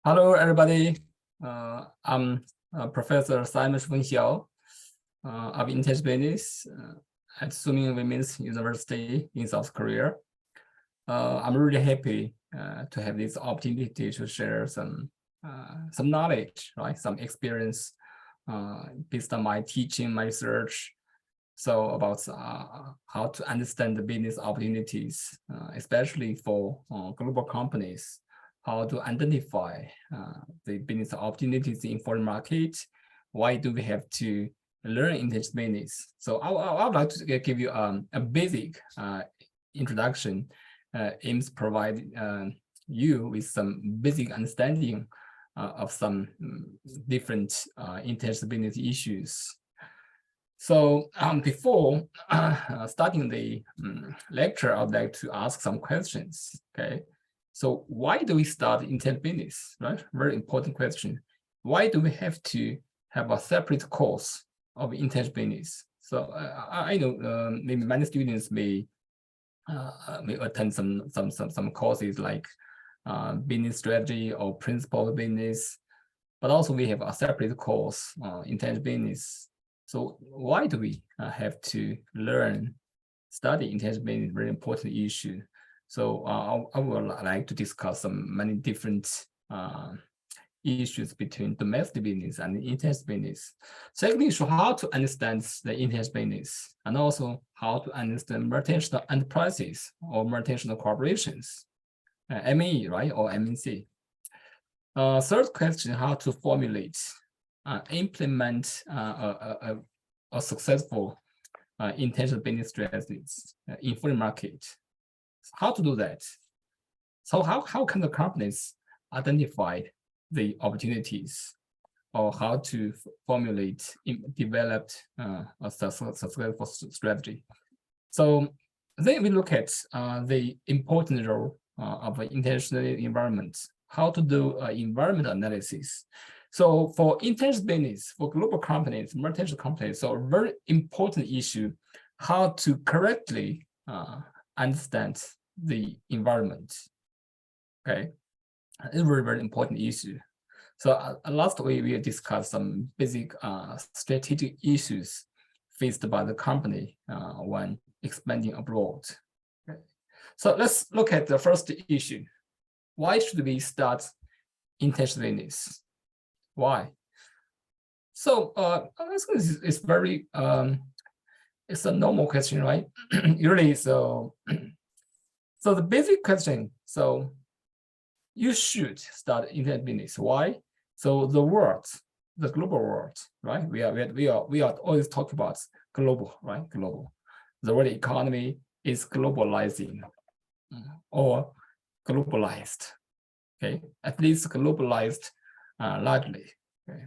Hello, everybody. I'm Professor Simon Fengxiao of Intense Business at Suning Women's University in South Korea. I'm really happy to have this opportunity to share some knowledge, right? Some experience based on my teaching, my research. So about how to understand the business opportunities, especially for global companies, how to identify the business opportunities in foreign market. Why do we have to learn Intense business? So I would like to give you a basic introduction, aims to provide you with some basic understanding of some different Intense business issues. So before starting the lecture, I'd like to ask some questions, okay? So why do we start Intense business, right? Very important question. Why do we have to have a separate course of Intense business? So I know maybe many students may attend some courses like business strategy or principle of business, but also we have a separate course, Intense business. So why do we have to study Intense business? Very important issue. So I would like to discuss many different issues between domestic business and Intense business. Secondly, so how to understand the Intense business, and also how to understand multinational enterprises or multinational corporations, ME, right, or MNC. Third question, how to formulate, implement a successful Intense business strategies in foreign market. How to do that? So how can the companies identify the opportunities, or how to formulate, develop a successful strategy? So then we look at the important role of an international environment, how to do environmental analysis. So for Intense business, for global companies, multinational companies, so a very important issue, how to correctly understand the environment, okay? It's a very, very important issue. So last week, we discussed some basic strategic issues faced by the company when expanding abroad. Okay. So let's look at the first issue. Why should we start Intense business? Why? So it's very it's a normal question, right? Usually, so the basic question. So you should start Intense business. Why? So the world, the global world, right? We are always talking about global, right? Global. The world economy is globalizing or globalized. Okay, at least globalized largely. Okay,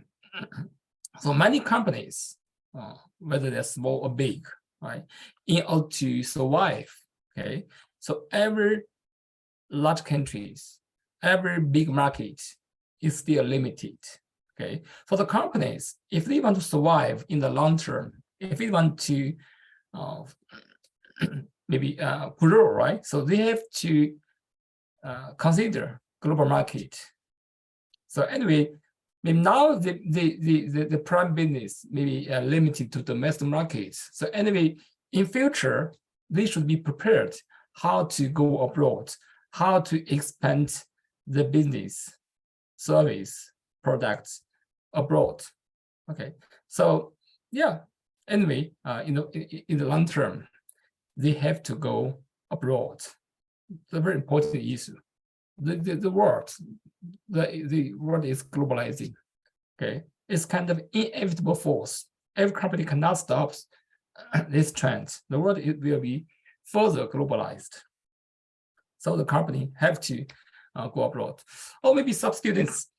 so many companies, whether they're small or big, right, in order to survive. Okay, so every large countries, every big market is still limited. Okay, for the companies, if they want to survive in the long term, if they want to maybe grow, right? So they have to consider global market. So anyway, maybe now the prime business may be limited to domestic markets. So anyway, in future, they should be prepared how to go abroad, how to expand the business, service, products abroad. Okay, so yeah. Anyway, in the long term, they have to go abroad. It's a very important issue. The world is globalizing. Okay, it's kind of inevitable force. Every company cannot stop this trend. The world will be further globalized. So the company have to go abroad. Or maybe some students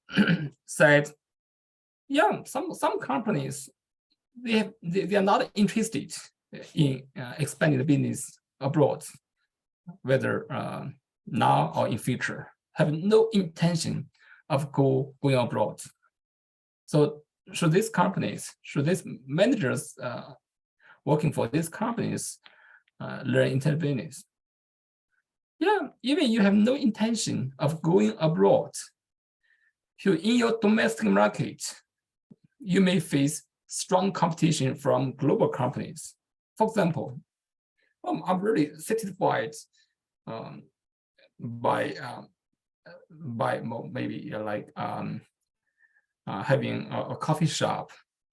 said, yeah, some companies they are not interested in expanding the business abroad, whether now or in future, have no intention of going abroad. So should these managers working for these companies learn Intense business? Yeah, even you have no intention of going abroad, So in your domestic market, you may face strong competition from global companies. For example, I'm really satisfied by maybe like having a coffee shop,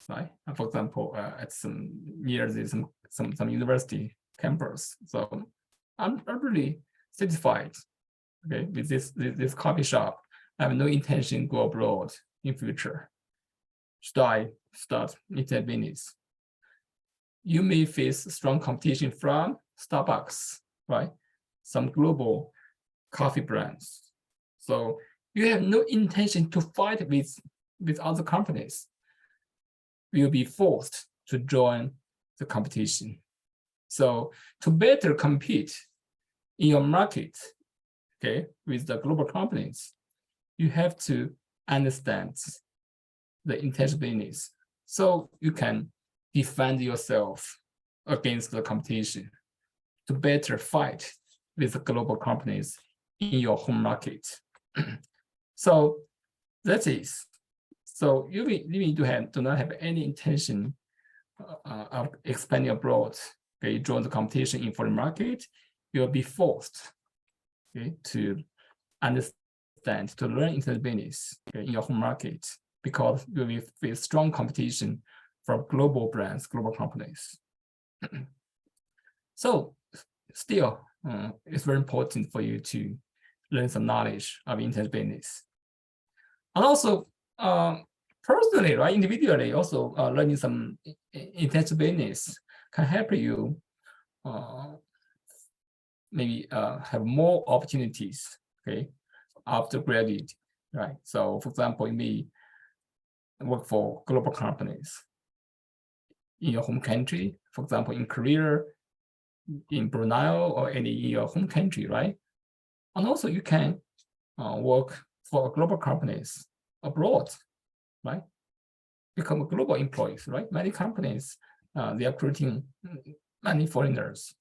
right? For example, at some near some university campus. So I'm really satisfied, okay, with this coffee shop. I have no intention to go abroad in future. Should I start internet business? You may face strong competition from Starbucks, right? Some global coffee brands. So you have no intention to fight with other companies. You'll be forced to join the competition. So to better compete in your market, okay, with the global companies, you have to understand the internet business so you can defend yourself against the competition to better fight with the global companies in your home market. So that is, so you do not have any intention of expanding abroad. Okay, join the competition in foreign market, you'll be forced, okay, to understand, to learn internet business, okay, in your home market, because you will face strong competition from global brands, global companies. So still, it's very important for you to learn some knowledge of internet business. And also, personally, right, individually, also learning some internet business can help you maybe have more opportunities, okay, after graduate, right? So for example, you may work for global companies in your home country, for example, in Korea, in Brunei, or any in your home country, right? And also you can work for global companies abroad, right? Become global employees, right? Many companies, they are recruiting many foreigners.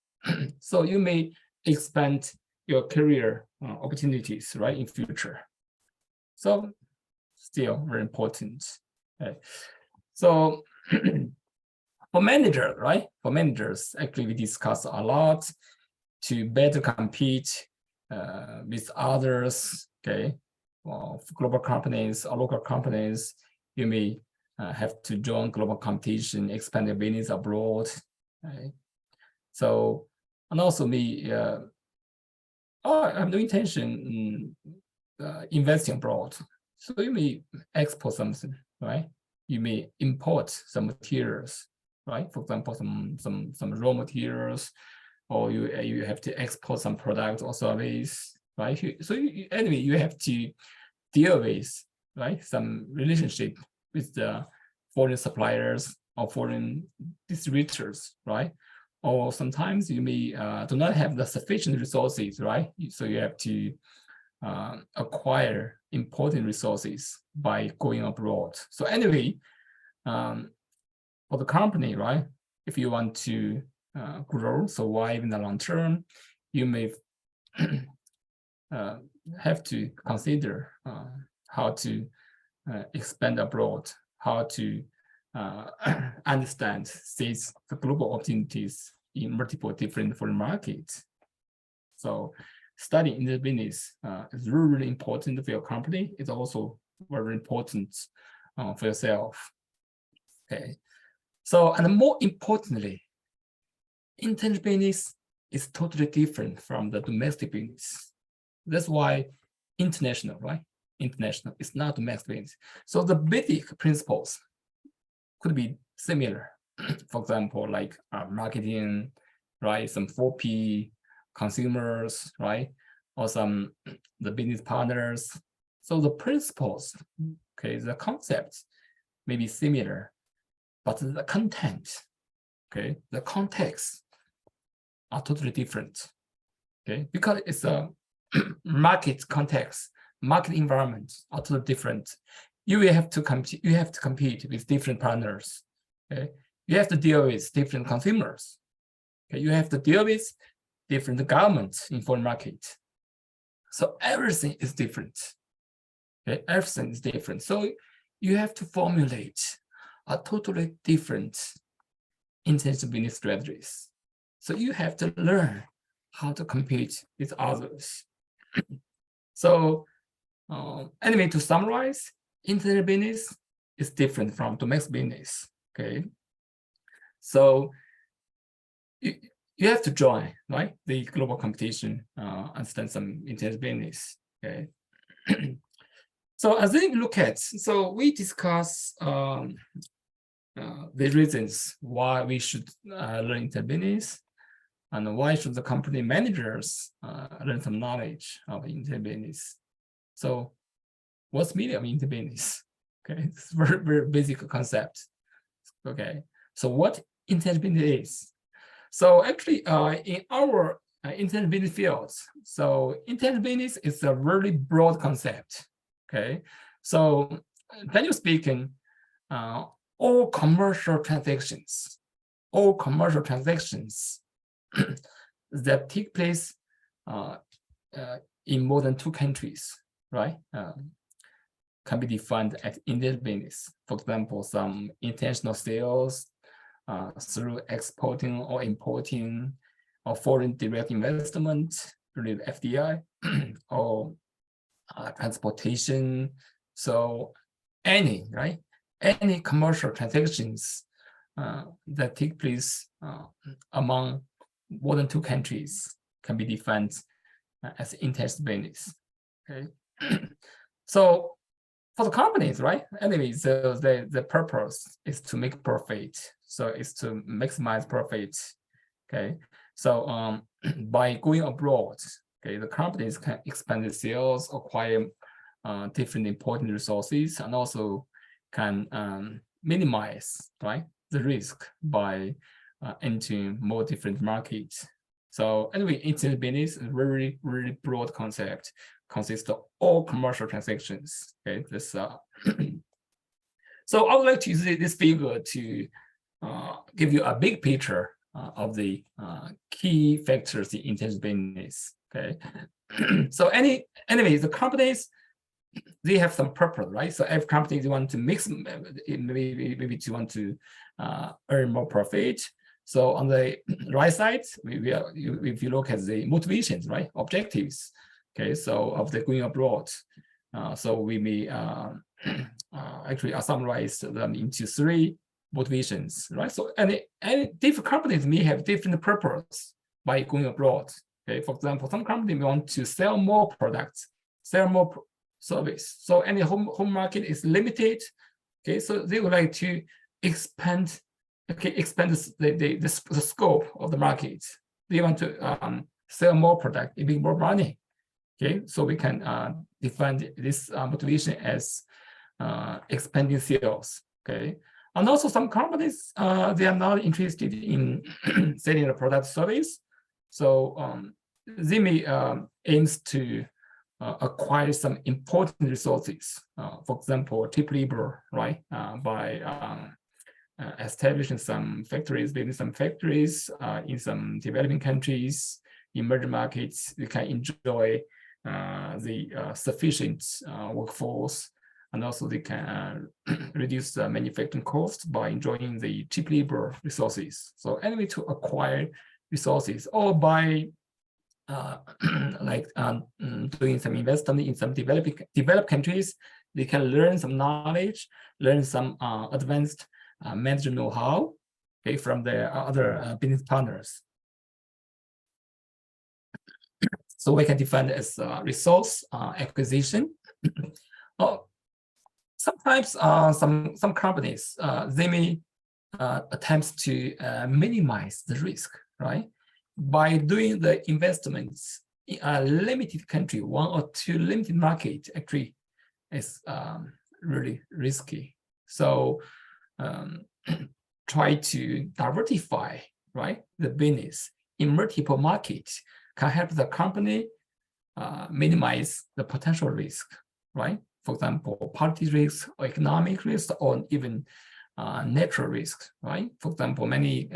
So you may expand your career opportunities, right, in future. So still very important. Okay. So for managers, right? For managers, actually we discuss a lot to better compete with others, okay? Well, global companies or local companies, you may have to join global competition, expand your business abroad, right? So, and also me, I have no intention investing abroad. So you may export something, right? You may import some materials, right? For example, some raw materials, or you have to export some products or service, right? So anyway, you have to deal with, right, some relationship with the foreign suppliers or foreign distributors, right? Or sometimes you may do not have the sufficient resources, right? So you have to acquire important resources by going abroad. So anyway, for the company, right, if you want to grow, survive in the long term, you may have to consider how to expand abroad, how to understand seize the global opportunities in multiple different foreign markets. So studying in the business is really, really important for your company. It's also very important for yourself. Okay. So, and more importantly, internet business is totally different from the domestic business. That's why international, right? International is not domestic business. So the basic principles could be similar. For example, like marketing, right? Some 4P, consumers, right? Or some the business partners. So the principles, okay, the concepts may be similar, but the content, okay, the context are totally different, okay, because it's a market context, market environment are totally different. You will have to compete. You have to compete with different partners. Okay, you have to deal with different consumers. Okay, you have to deal with different governments in foreign market. So everything is different. Okay, everything is different. So you have to formulate a totally different international business strategies. So you have to learn how to compete with others. So anyway, to summarize, international business is different from domestic business. Okay, so you have to join, right, the global competition, understand some international business. Okay. So as we look at, so we discuss the reasons why we should learn international business, and why should the company managers learn some knowledge of international business. So what's meaning of international business? Okay, it's very, very basic concept. Okay, so what international business is? So actually, in our international business fields, so international business is a very broad concept. Okay, so generally speaking, all commercial transactions that take place in more than 2 countries, right, can be defined as international business. For example, some international sales through exporting or importing, or foreign direct investment, related FDI, or transportation. So any commercial transactions that take place among more than 2 countries can be defined as international business. Okay, so for the companies, right? Anyway, so the purpose is to make profit. So it's to maximize profit. Okay, so by going abroad, okay, the companies can expand their sales, acquire different important resources, and also can minimize, right, the risk by entering more different markets. So anyway, international business is a very, very broad concept, consists of all commercial transactions. Okay, this so I would like to use this figure to give you a big picture of the key factors in international business. Okay, so anyway, the companies, they have some purpose, right? So every company, they want to mix, maybe to want to earn more profit. So on the right side, if you look at the motivations, right, objectives, okay, so of the going abroad, so we may actually summarize them into 3 motivations, right? So any different companies may have different purpose by going abroad. Okay, for example, some companies want to sell more products, sell more service. So any home market is limited. Okay, so they would like to expand. Okay, expand the scope of the market. They want to sell more product, make more money. Okay, so we can define this motivation as expanding sales. Okay, and also some companies, they are not interested in selling a product service, so they may aims to acquire some important resources. For example, cheap labor, right? By establishing some factories, building some factories in some developing countries, emerging markets, they can enjoy the sufficient workforce, and also they can reduce the manufacturing cost by enjoying the cheap labor resources. So anyway, to acquire resources, or by doing some investment in some developed countries, they can learn some knowledge, learn some advanced management know-how, okay, from their other business partners. So we can define it as resource acquisition. Sometimes some companies, they may attempt to minimize the risk, right, by doing the investments in a limited country, 1 or 2 limited market. Actually, is really risky. So try to diversify, right, the business in multiple markets can help the company minimize the potential risk, right? For example, policy risk, or economic risk, or even natural risk, right? For example, many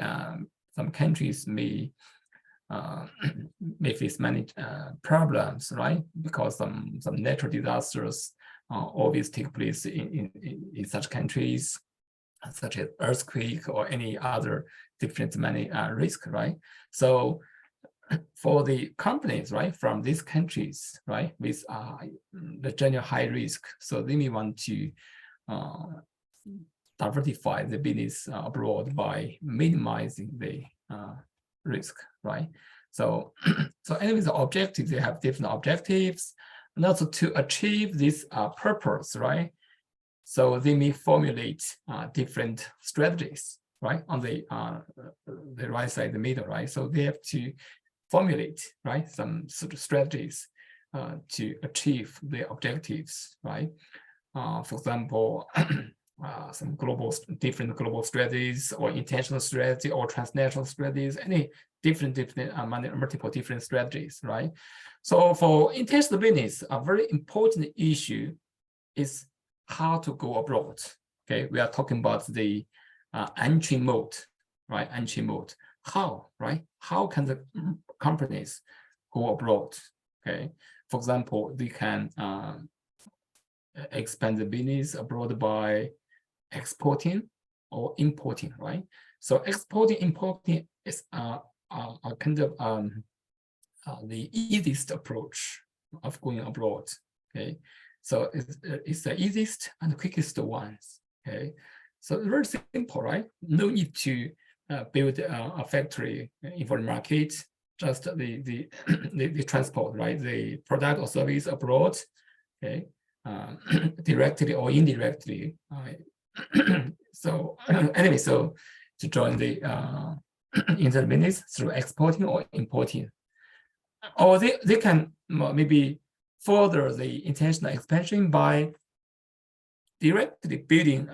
some countries may face many problems, right? Because some natural disasters, always take place in such countries, such as earthquake or any other different many risk, right? So for the companies, right, from these countries, right, with the general high risk, so they may want to diversify the business abroad by minimizing the risk, right? So, so anyway, the objectives, they have different objectives, and also to achieve this purpose, right? So they may formulate different strategies, right? On the right side, the middle, right? So they have to formulate, right, some sort of strategies to achieve their objectives, right? For example, some different global strategies or intentional strategy or transnational strategies, any different multiple different strategies, right? So for intentional business, a very important issue is how to go abroad. Okay, we are talking about the entry mode, right? Entry mode. How, right? How can the companies go abroad? Okay, for example, they can expand the business abroad by exporting or importing, right? So exporting, importing is a kind of the easiest approach of going abroad. Okay, so it's the easiest and quickest ones. Okay, so it's very simple, right? No need to build a factory in foreign market. Just the transport, right? The product or service abroad. Okay, directly or indirectly. So anyway, so to join the internet business through exporting or importing, or they can maybe further the international expansion by directly building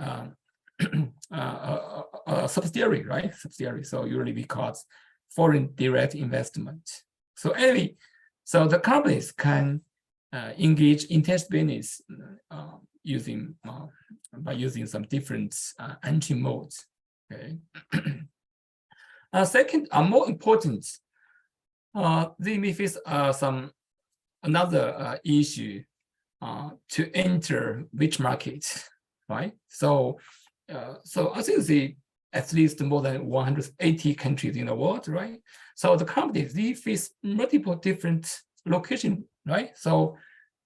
a subsidiary, right? Subsidiary. So usually we call it foreign direct investment. So anyway, so the companies can engage intense business by using some different entry modes. Okay. Second, more important, they may face another issue to enter which market, right? So, so I think at least more than 180 countries in the world, right? So the companies, they face multiple different locations, right? So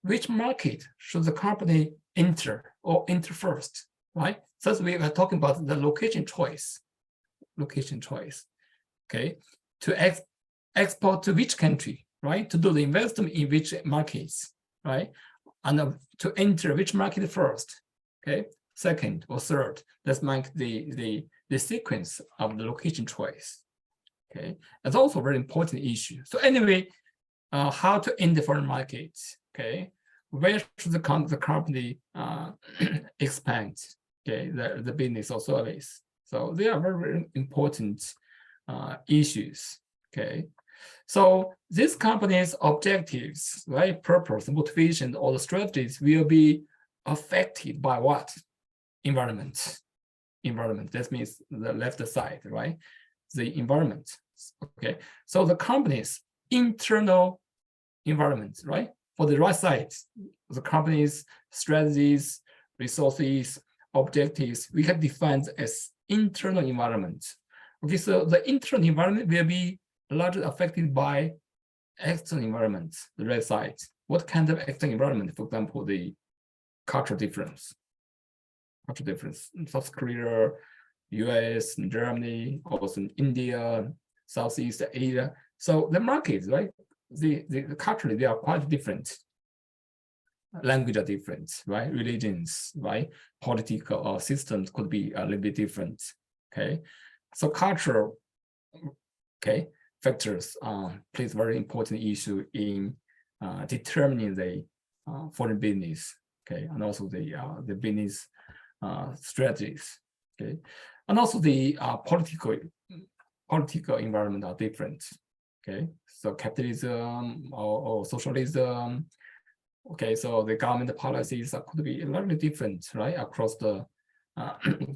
which market should the company enter or enter first, right? So we are talking about the location choice, okay? To export to which country, right? To do the investment in which markets, right? And to enter which market first, okay? Second or third, let's make the sequence of the location choice, okay? That's also a very important issue. So anyway, how to enter foreign markets, okay? Where should the company expand, okay, the business or service? So they are very, very important issues, okay? So this company's objectives, right, purpose, motivation, or the strategies will be affected by what? Environment. That means the left side, right? The environment, okay? So the company's internal environment, right? For the right side, the company's strategies, resources, objectives, we can define as internal environment. Okay, so the internal environment will be largely affected by external environment, the right side. What kind of external environment? For example, the cultural difference. South Korea, US, Germany, also India, Southeast Asia. So the markets, right? The culturally, they are quite different. Language are different, right? Religions, right? Political systems could be a little bit different, okay? So cultural, okay, factors plays very important issue in determining the foreign business, okay, and also the business strategies, okay, and also the political environment are different, okay. So capitalism or socialism, okay. So the government policies could be a little bit different, right, across the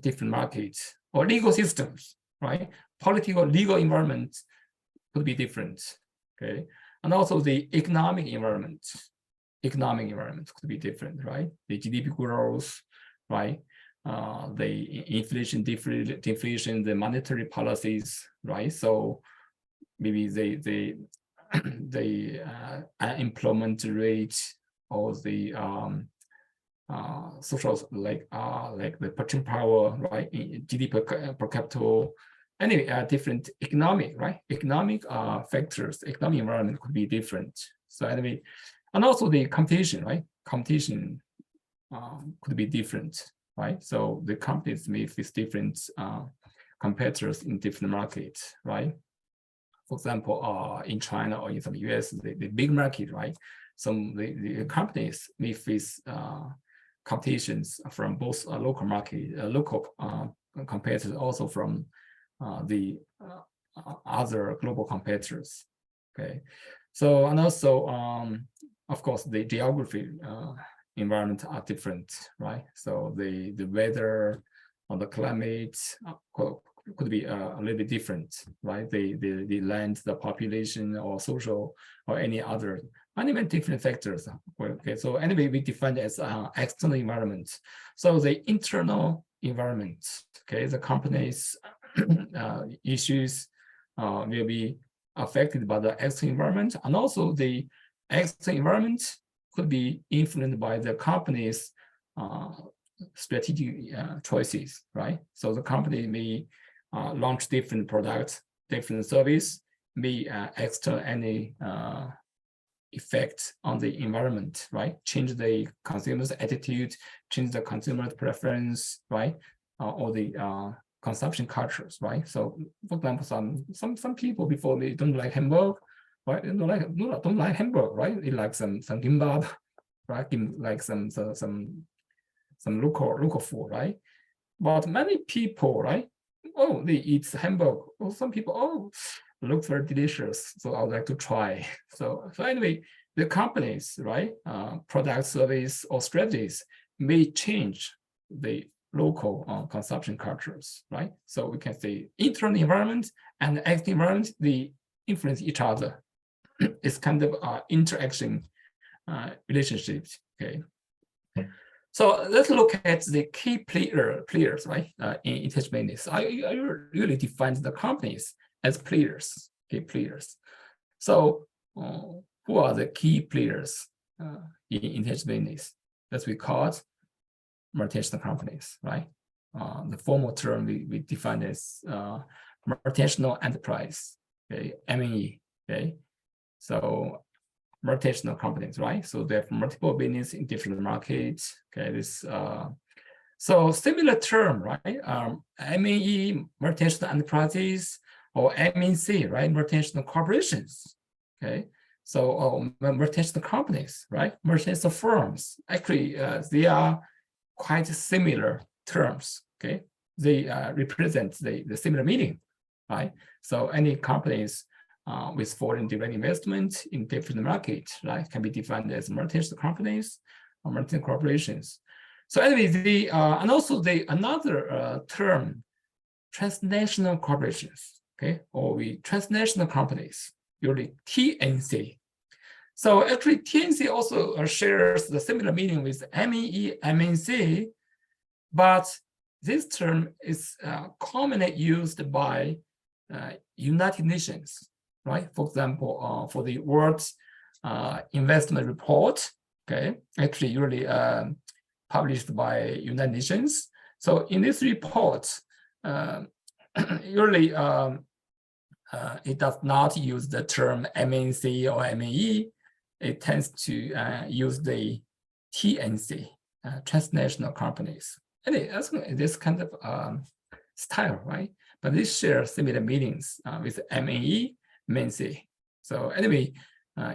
different markets or legal systems, right? Political legal environment could be different, okay, and also the economic environment, economic environment could be different, right? The GDP growth, right? The inflation, deflation, the monetary policies, right? So maybe the unemployment rate or the social like the purchasing power, right? GDP per capita, anyway, different economic, right? Economic factors, economic environment could be different. So anyway, and also the competition, right? Competition could be different, right? So the companies may face different competitors in different markets, right? For example, in China or in some US, the big market, right? Some the companies may face competitions from both local market, local competitors, also from the other global competitors. Okay, so and also of course the geography environment are different, right? So the weather or the climate could be a little bit different, right? The land, the population, or social, or any other, many different factors. Okay, so anyway, we define it as external environment. So the internal environment, okay, the company's issues will be affected by the external environment, and also the external environment could be influenced by the company's strategic choices, right? So the company may launch different products, different service, may exert any effect on the environment, right? Change the consumer's attitude, change the consumer's preference, right? Or the consumption cultures, right? So, for example, some people before they don't like hamburger, right? They don't like hamburger, right? They like some kimbap, right? Like some local food, right? But many people, right? Oh, they eat hamburger. Or some people, oh, looks very delicious, so I would like to try. So anyway, the companies, right, product, service, or strategies may change the local consumption cultures, right? So we can say internal environment and external environment, they influence each other. It's kind of interaction relationships, okay? So let's look at the key players, right, in intelligent business. I really define the companies as players, key players. So who are the key players in intelligent business? That we call it multinational companies, right? The formal term we define as multinational enterprise, okay, MNE, okay? So multinational companies, right? So they have multiple business in different markets. Okay, this so similar term, right? MNE, multinational enterprises, or MNC, right? Multinational corporations. Okay, so multinational companies, right? Multinational firms. Actually, they are quite similar terms. Okay, they represent the similar meaning, right? So any companies with foreign direct investment in different markets, right, can be defined as multinational companies or multinational corporations. So anyway, and also another term, transnational corporations, okay, or transnational companies, usually TNC. So actually, TNC also shares the similar meaning with MNE, MNC, but this term is commonly used by United Nations, right? For example, for the World Investment Report, okay, actually usually published by United Nations. So in this report, usually it does not use the term MNC or MNE. It tends to use the TNC, transnational companies. And this kind of style, right? But this shares similar meanings with MNE, MNC. So anyway,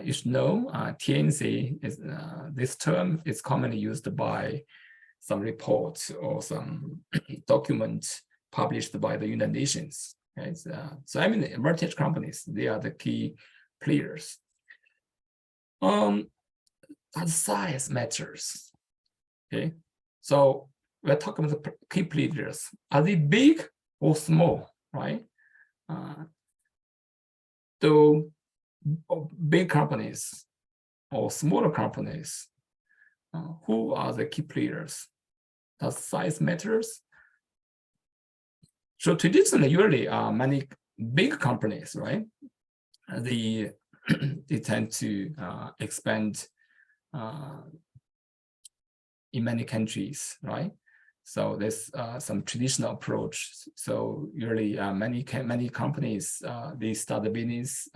you should know TNC is this term is commonly used by some reports or some documents published by the United Nations. Okay? So I mean, multinational companies, they are the key players. That size matters. Okay, so we're talking about the key players. Are they big or small, right? Though big companies or smaller companies? Who are the key players? Does size matters? So traditionally, usually many big companies, right? They tend to expand in many countries, right? So there's some traditional approach. So usually many companies, they start the business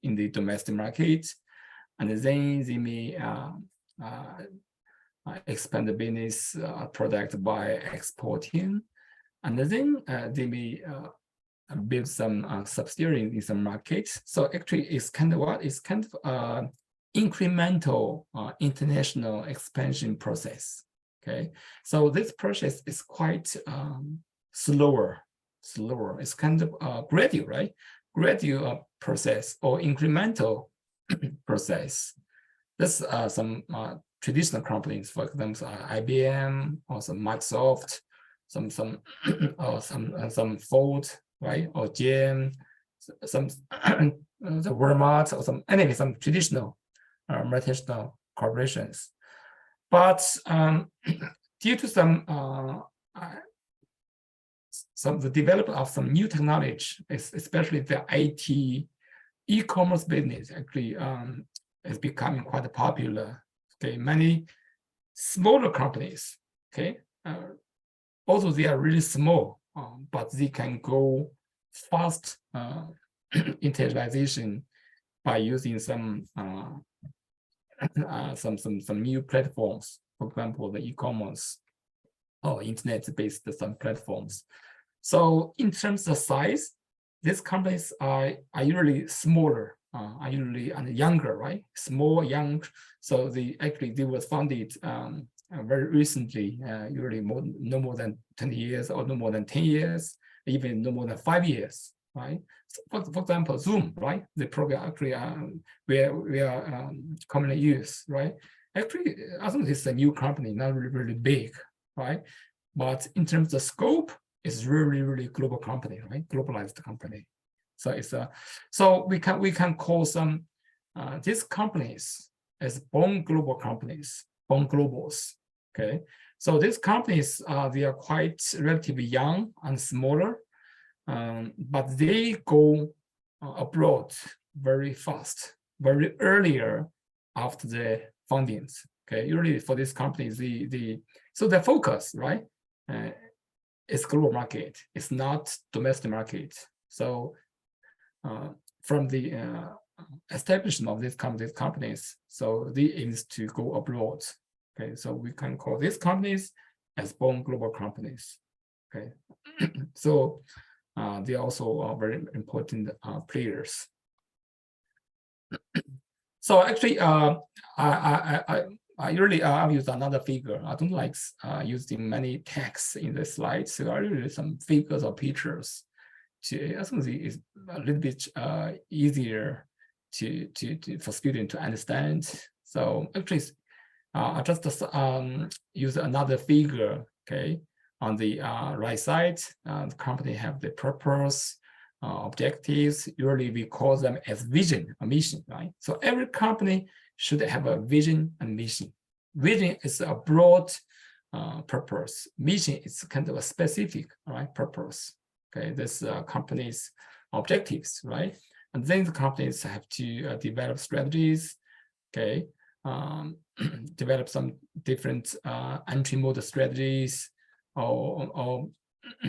in the domestic market, and then they may expand the business product by exporting, and then they may build some subsidiary in some markets. So actually, it's kind of what? It's kind of incremental international expansion process. Okay, so this process is quite slower. It's kind of gradual, right? Gradual process or incremental process. There's some traditional companies, for example, IBM or some Microsoft, some or some Ford, right, or GM, some the Walmart, or some traditional multinational corporations. But due to some the development of some new technology, especially the IT e-commerce business, actually is becoming quite popular. Okay, many smaller companies, okay, although they are really small, but they can go fast internationalization by using some new platforms, for example, the e-commerce or internet-based some platforms. So in terms of size, these companies are usually smaller, are usually younger, right? Small, young. So they were founded very recently, usually no more than 20 years or no more than 10 years, even no more than 5 years, right? So for example, Zoom, right? The program actually we are commonly used, right? Actually, I think it's a new company, not really big, right? But in terms of scope, it's really global company, right? Globalized company. So it's so we can call some these companies as born global companies, born globals. Okay, so these companies they are quite relatively young and smaller, but they go abroad very fast, very earlier after the foundings. Okay, usually for these companies, so their focus, right, is global market. It's not domestic market. So from the establishment of these companies, so they aim to go abroad. Okay, so we can call these companies as born global companies. Okay, so they also are very important players. So actually, I usually use another figure. I don't like using many texts in the slides, so I use some figures or pictures. I think it's a little bit easier for students to understand. So actually, I just use another figure. Okay, on the right side, the company have the purpose, objectives. Usually we call them as vision, a mission, right? So every company should have a vision and mission. Vision is a broad purpose. Mission is kind of a specific, right, purpose. Okay, this company's objectives, right? And then the companies have to develop strategies. Okay, develop some different entry mode strategies, or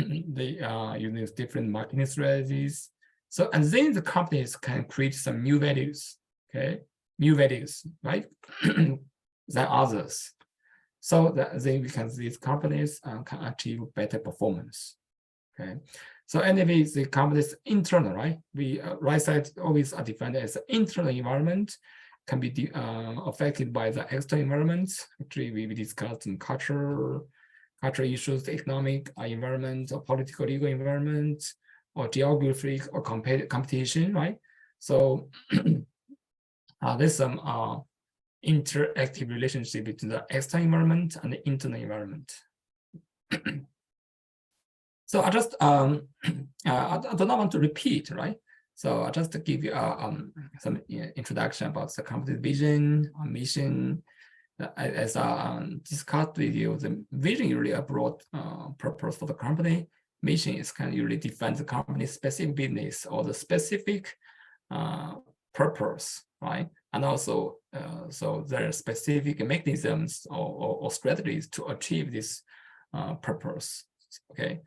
they use different marketing strategies. So, and then the companies can create some new values, okay? New values, right? Than others. So that then these companies can achieve better performance, okay? So anyway, the company's internal, right? We right side always are defined as internal environment, can be affected by the external environment. Actually, we discussed in culture issues, the economic environment, or political legal environment, or geographic or competition, right? So there's some interactive relationship between the external environment and the internal environment. So I just I do not want to repeat, right? So I'll just give you some introduction about the company's vision, mission. As I discussed with you, the vision really a broad purpose for the company. Mission is kind of usually defines the company's specific business or the specific purpose, right? And also, so there are specific mechanisms or strategies to achieve this purpose. Okay,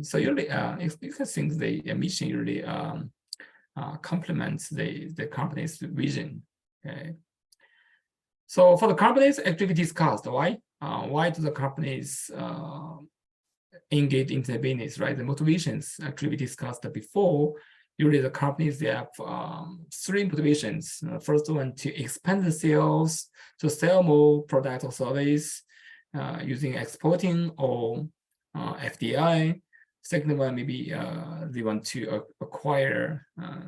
so usually you can think the mission really complements the company's vision. Okay. So for the companies activity discussed, why do the companies engage in the business, right? The motivations actually we discussed before. Usually the companies, they have 3 motivations. First one, to expand the sales, to sell more product or service using exporting or FDI. Second one, maybe they want to acquire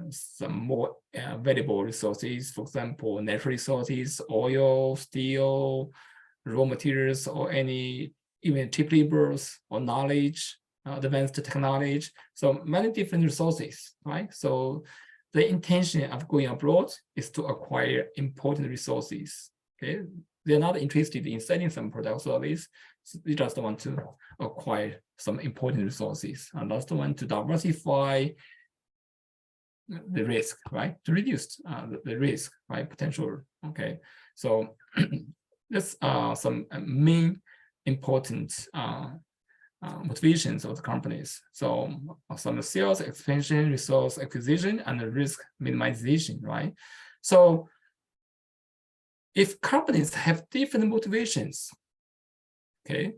some more valuable resources, for example, natural resources, oil, steel, raw materials, or any even cheap labors or knowledge, advanced technology. So many different resources, right? So the intention of going abroad is to acquire important resources. Okay, they're not interested in selling some product or service. So they just want to acquire some important resources. And last one, to diversify the risk, right? To reduce the risk, right? Potential. Okay, so that's some main important motivations of the companies. So some sales expansion, resource acquisition, and risk minimization, right? So if companies have different motivations, okay,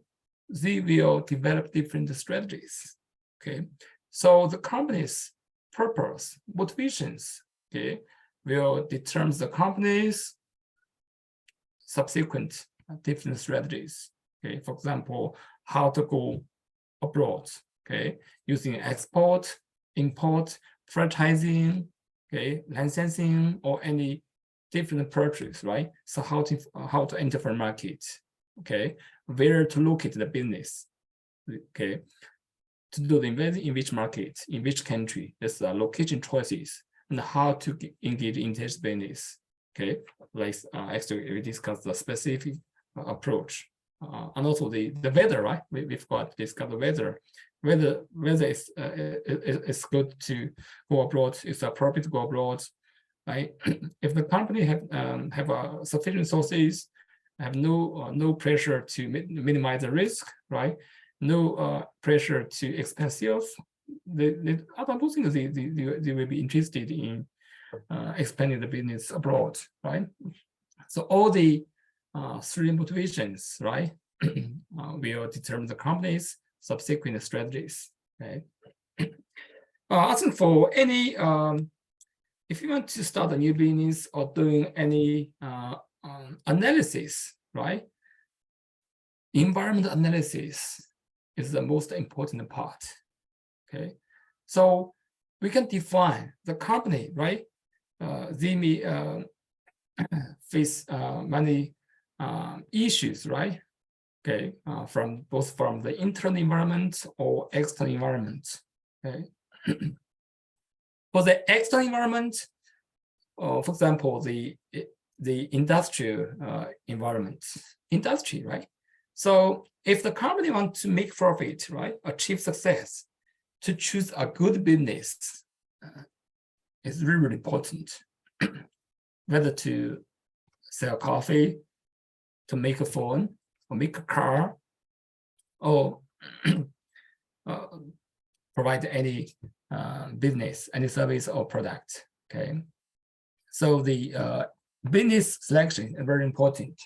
they will develop different strategies. Okay, so the company's purpose, motivations, okay, will determine the company's subsequent different strategies. Okay, for example, how to go abroad, okay, using export, import, franchising, okay, licensing, or any different purchase, right? So how to enter the market, okay, where to locate the business, okay, to do the investment in which market, in which country, there's location choices, and how to engage in this business, okay, like actually we discussed the specific approach. And also the weather, right? We've got to discuss the weather. Whether it's good to go abroad, it's appropriate to go abroad, right? If the company have sufficient resources, have no pressure to minimize the risk, right? No pressure to expand sales. I don't think they will be interested in expanding the business abroad, right? So all the 3 motivations, right, will determine the company's subsequent strategies. Okay. I think for any, if you want to start a new business or doing any analysis, right, environment analysis is the most important part. Okay, so we can define the company, right? They may face many issues, right? Okay, from the internal environment or external environment. Okay, for the external environment, for example, the industrial environment, industry, right? So if the company wants to make profit, right, achieve success, to choose a good business is really, really important. Whether to sell coffee, to make a phone, or make a car, or provide any business, any service or product. Okay, so the business selection is very important.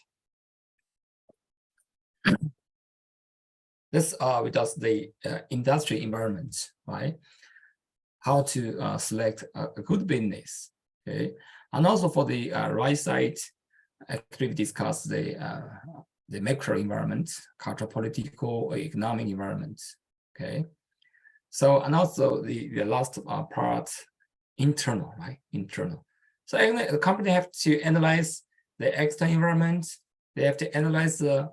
This does the industry environment, right? How to select a good business. Okay, and also for the right side, actually we discuss the macro environment, cultural, political, or economic environment. Okay, so and also the last part, internal, right? Internal. So the company have to analyze the external environment. They have to analyze the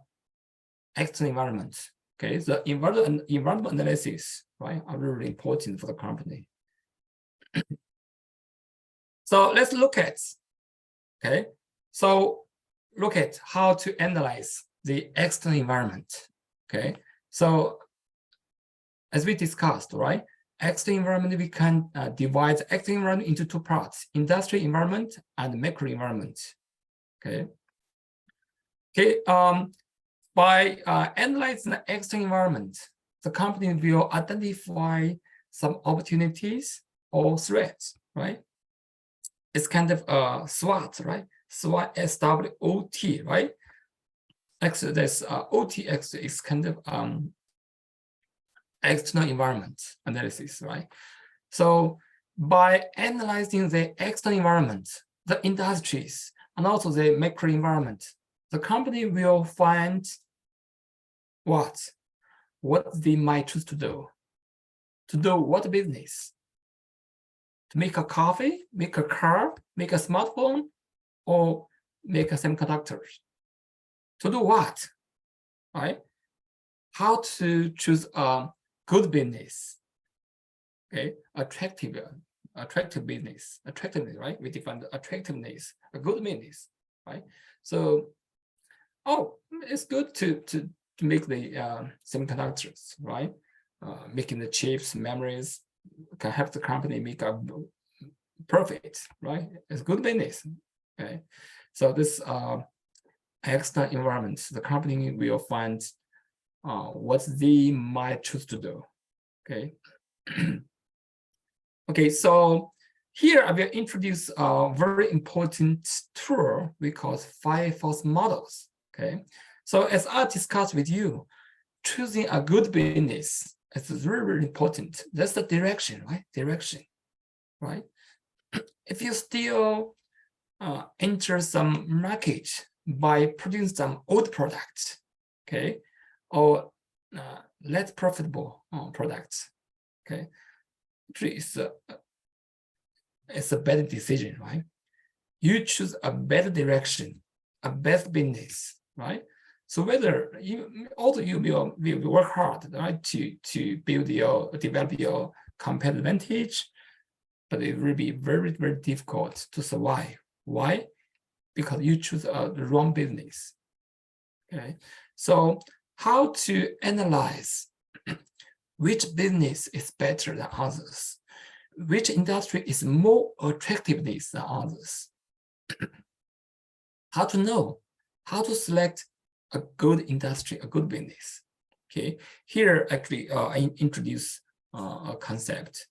external environment. Okay, the environment analysis, right, are really important for the company. So let's look at, okay? So look at how to analyze the external environment, okay? So as we discussed, right? External environment, we can divide the external environment into two parts, industrial environment and macro environment, okay? Okay, by analyzing the external environment, the company will identify some opportunities or threats, right? It's kind of SWOT, right? SWOT, SWOT, right? Actually, this OT is kind of external environment analysis, right? So by analyzing the external environment, the industries, and also the macro environment, the company will find what they might choose to do. To do what business? To make a coffee, make a car, make a smartphone, or make a semiconductors. To do what? Right? How to choose a good business? Okay, attractive business, attractiveness, right? We define the attractiveness, a good business, right? So, oh, it's good to make the semiconductors, right? Making the chips, memories can help the company make a profit, right? It's good business, okay? So this external environment, the company will find what they might choose to do, okay? Okay, so here I will introduce a very important tool we call 5 force models, okay? So as I discussed with you, choosing a good business is very, very important. That's the direction, right? Direction, right? If you still enter some market by producing some old products, okay, or less profitable products, okay, it's a better decision, right? You choose a better direction, a best business, right? So whether you will work hard, right, to develop your competitive advantage, but it will be very, very difficult to survive. Why? Because you choose the wrong business. Okay, so how to analyze which business is better than others? Which industry is more attractive than others? How to know? How to select a good industry, a good business? Okay, here actually I introduce a concept.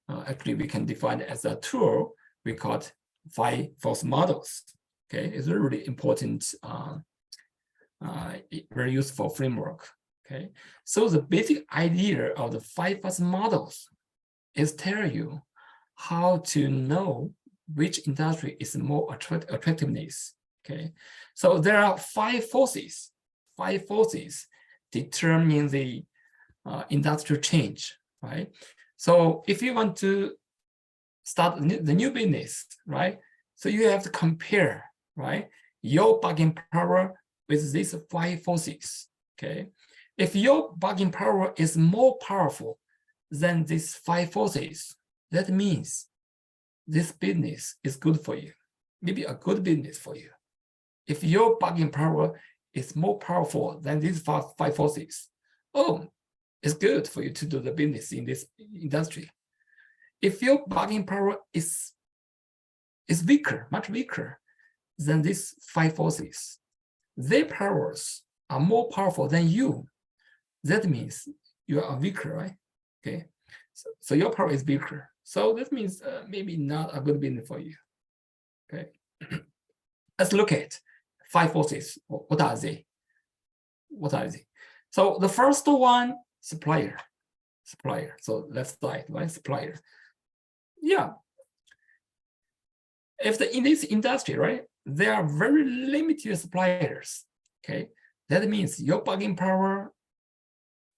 Actually, we can define it as a tool we call it 5 force models. Okay, it's a really important, very useful framework. Okay, so the basic idea of the 5 force models is tell you how to know which industry is more attractiveness. Okay, so there are 5 forces determining the industrial change, right? So if you want to start the new business, right? So you have to compare, right, your bargaining power with these 5 forces, okay? If your bargaining power is more powerful than these 5 forces, that means this business is good for you, maybe a good business for you. If your bargaining power is more powerful than these 5 forces, oh, it's good for you to do the business in this industry. If your bargaining power is weaker, much weaker than these 5 forces, their powers are more powerful than you. That means you are weaker, right? Okay, so your power is weaker. So that means maybe not a good business for you. Okay, let's look at 5 forces. What are they? So the first one, supplier. So let's start, right? Supplier. Yeah. If in this industry, right, there are very limited suppliers. Okay, that means your bargaining power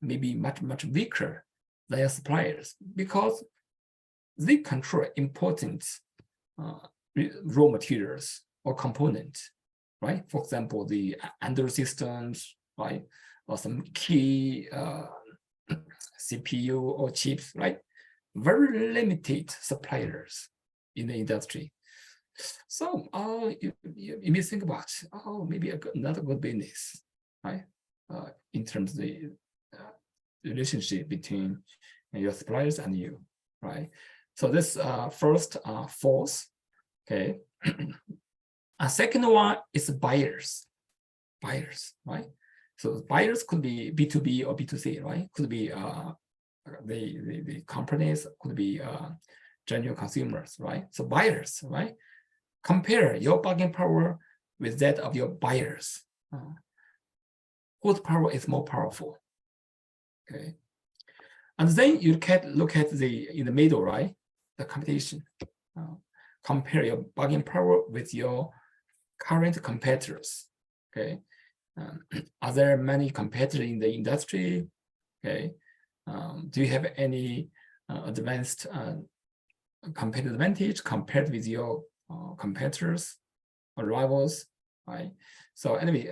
may be much, much weaker than your suppliers because they control important raw materials or components, right? For example, the Android systems, right, or some key CPU or chips, right? Very limited suppliers in the industry. So you may think about, oh, maybe another good business, right? In terms of the relationship between your suppliers and you, right? So this first false, okay. A second one is buyers, right? So buyers could be B2B or B2C, right? Could be the companies, could be general consumers, right? So buyers, right? Compare your bargaining power with that of your buyers. Whose power is more powerful? Okay. And then you can look at in the middle, right? The competition. Compare your bargaining power with your current competitors. Okay. Are there many competitors in the industry? Okay. Do you have any advanced competitive advantage compared with your competitors or rivals, right? So anyway,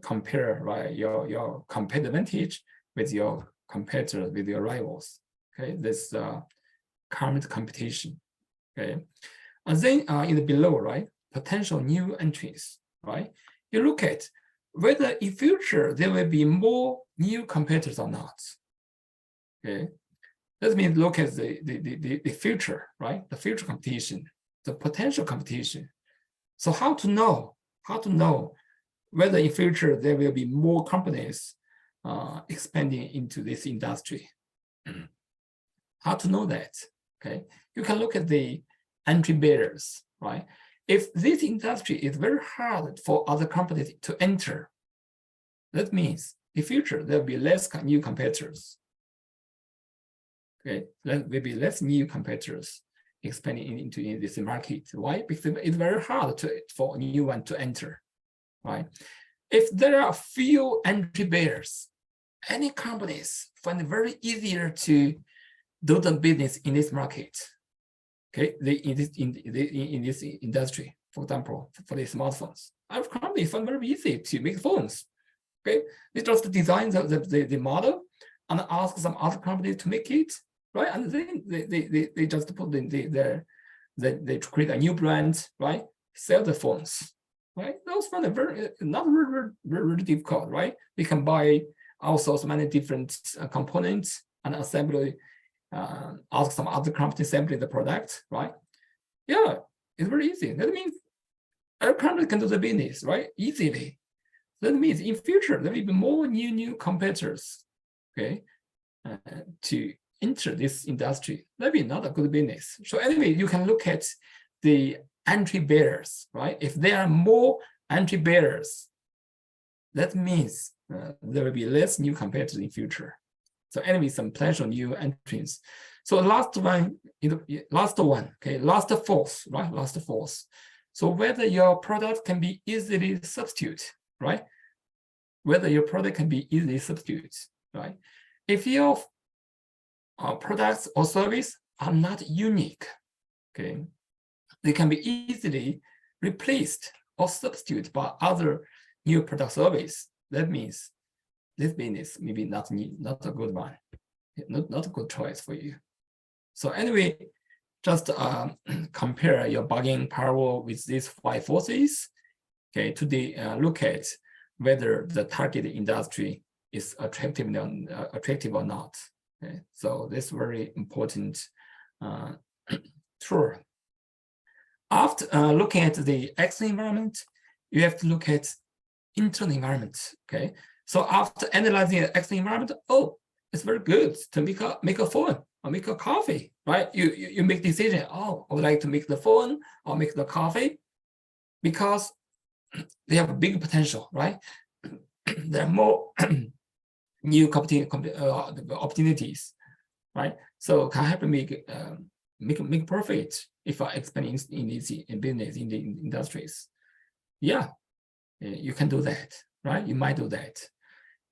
compare, right, your competitive advantage with your competitors, with your rivals. Okay, this current competition. Okay, and then in the below, right, potential new entries, right? You look at whether in future there will be more new competitors or not. Okay, that means look at the future, right? The future competition, the potential competition. So how to know whether in future there will be more companies expanding into this industry? How to know that? Okay, you can look at the entry barriers, right? If this industry is very hard for other companies to enter, that means in future there will be less new competitors. Okay, there will be less new competitors expanding into this market. Why? Because it's very hard for a new one to enter, right? If there are few entry barriers, any companies find it very easier to do the business in this market. Okay, in this industry, for example, for the smartphones, our company find it very easy to make phones. Okay, they just design the model and ask some other companies to make it, right? And then they just put they create a new brand, right? Sell the phones, right? Those phones are not very difficult, right? They can buy also many different components and assembly. Ask some other company assembly the product, right? Yeah, it's very easy. That means our company can do the business, right? Easily. That means in future there will be more new competitors, okay, to enter this industry. That will be not a good business. So anyway, you can look at the entry barriers, right? If there are more entry barriers, that means there will be less new competitors in future. So anyway, some potential new entrants. So last one, okay, last false, right? Last false. So whether your product can be easily substituted, right? Whether your product can be easily substituted, right? If your products or service are not unique, okay, they can be easily replaced or substituted by other new product service. That means this business maybe not a good one, not a good choice for you. So anyway, just compare your bargaining power with these 5 forces, okay, to look at whether the target industry is attractive or not. Okay, so this is very important tool. After looking at the external environment, you have to look at internal environment. Okay, so after analyzing the external environment, oh, it's very good to make a phone or make a coffee, right? You make decision. Oh, I would like to make the phone or make the coffee because they have a big potential, right? There are more new opportunities, right? So can help me make profit if I expand in business in the industries. Yeah, you can do that, right? You might do that,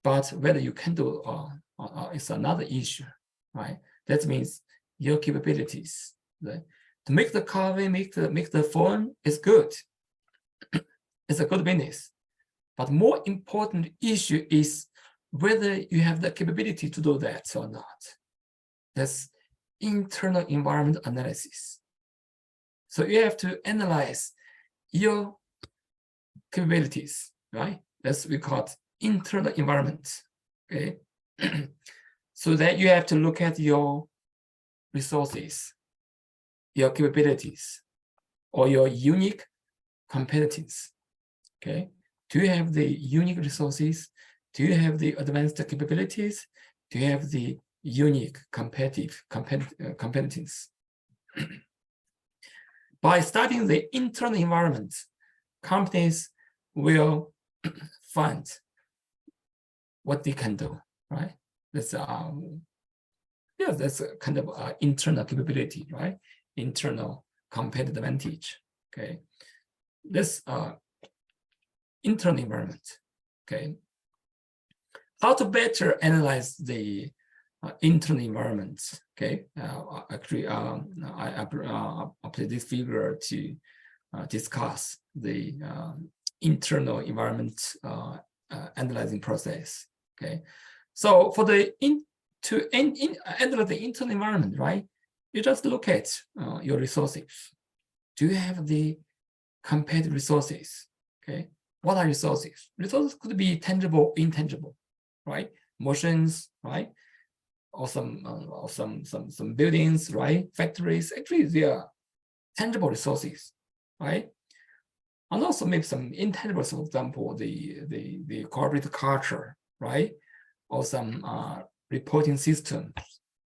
but whether you can do is another issue, right? That means your capabilities, right? To make the coffee, make the phone is good. It's a good business, but more important issue is whether you have the capability to do that or not. That's internal environment analysis. So you have to analyze your capabilities, right? That's we call it internal environment, okay? So that you have to look at your resources, your capabilities, or your unique competence, okay? Do you have the unique resources? Do you have the advanced capabilities? Do you have the unique competence? By studying the internal environment, companies will find what they can do, right? That's that's a kind of internal capability, right? Internal competitive advantage, okay? This internal environment, okay? How to better analyze the internal environment, okay? Actually, I put this figure to discuss the internal environment analyzing process, okay? So for the analyze the internal environment, right? You just look at your resources. Do you have the competitive resources? Okay, what are resources? Resources could be tangible, intangible, right? Motions, right? Or some buildings, right? Factories. Actually, they are tangible resources, right? And also maybe some intangibles, for example, the corporate culture, right? Or some reporting systems,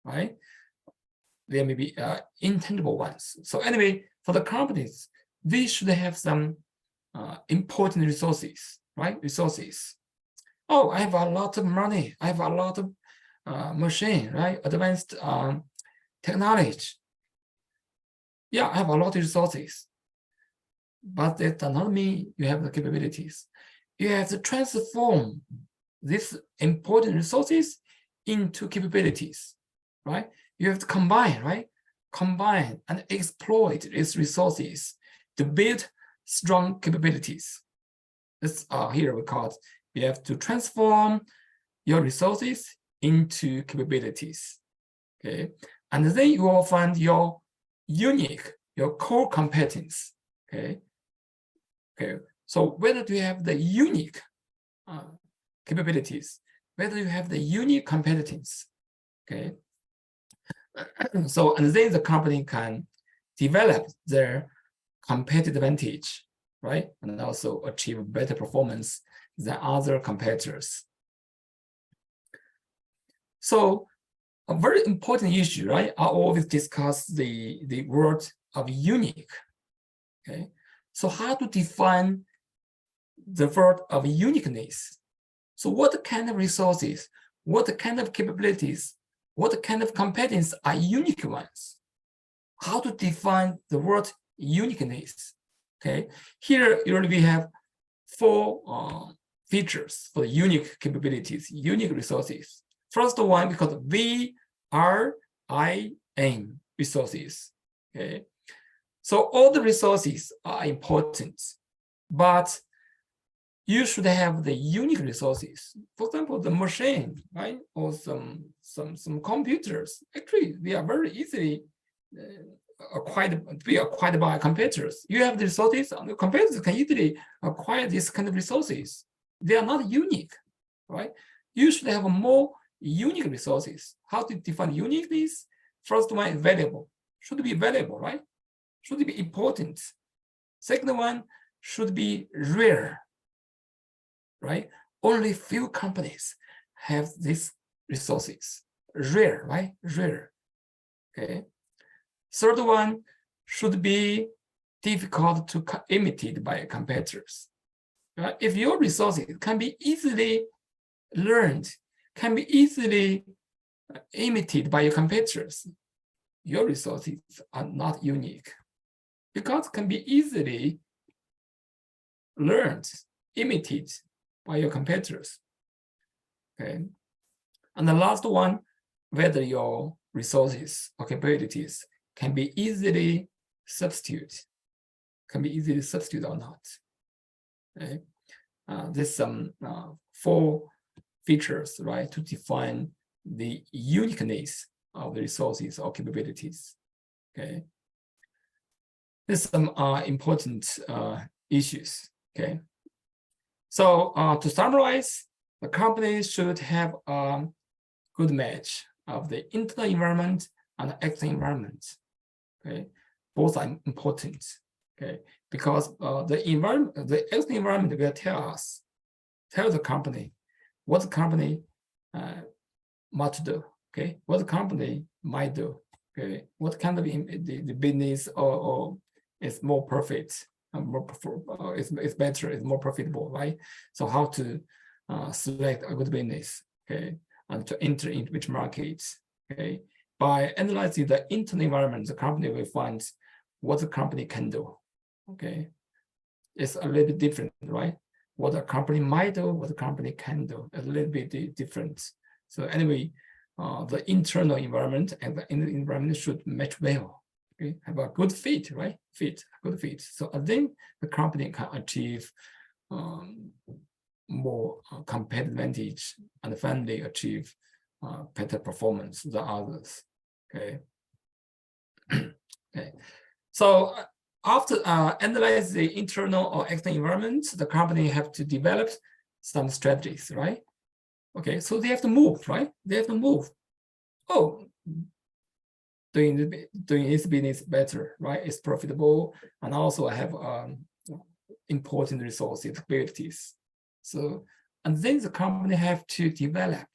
right? There may be intangible ones. So anyway, for the companies, they should have some important resources, right? Resources. Oh, I have a lot of money. I have a lot of machine, right? Advanced technology. Yeah, I have a lot of resources. But that does not mean you have the capabilities. You have to transform these important resources into capabilities, right? You have to combine, right? Combine and exploit these resources to build strong capabilities. This here we call it, you have to transform your resources into capabilities, okay? And then you will find your unique, your core competence, okay? Okay, so whether you have the unique capabilities, whether you have the unique competence, okay? So, and then the company can develop their competitive advantage, right? And also achieve better performance than other competitors. So a very important issue, right? I always discuss the word of unique, okay? So how to define the word of uniqueness? So what kind of resources, what kind of capabilities, what kind of competence are unique ones? How to define the word uniqueness? Okay, here we have 4 features for unique capabilities, unique resources. First one, because VRIN resources. Okay, so all the resources are important, but you should have the unique resources. For example, the machine, right, or some computers. Actually, they are very easily acquired by competitors. You have the resources, and the competitors can easily acquire these kind of resources. They are not unique, right? You should have more unique resources. How to define uniqueness? First one is valuable. Should be valuable, right? Should be important. Second one should be rare, right? Only few companies have these resources. Rare, right? Rare. Okay. Third one should be difficult to imitate by competitors. Right? If your resources can be easily learned, can be easily imitated by your competitors, your resources are not unique, because can be easily learned, imitated by your competitors. Okay. And the last one, whether your resources or capabilities can be easily substituted or not. Okay. There's some 4 features, right, to define the uniqueness of the resources or capabilities. Okay. There's some important issues. Okay. So to summarize, the company should have a good match of the internal environment and the external environment. Okay, both are important. Okay, because the external environment will tell the company what the company must do. Okay, what the company might do. Okay, what kind of the business or is more profit, it's better, it's more profitable, right? So how to select a good business, okay, and to enter into which markets, okay. By analyzing the internal environment, the company will find what the company can do, okay. It's a little bit different, right? What a company might do, what the company can do, a little bit different. So anyway, the internal environment and the environment should match well. Okay, have a good fit, right? Good fit. So I think the company can achieve more competitive advantage and finally achieve better performance than others. Okay. Okay. So after analyze the internal or external environment, the company have to develop some strategies, right? Okay, so they have to move, right? They have to move. Oh, doing this business better, right? It's profitable, and also I have important resources, abilities. So, and then the company have to develop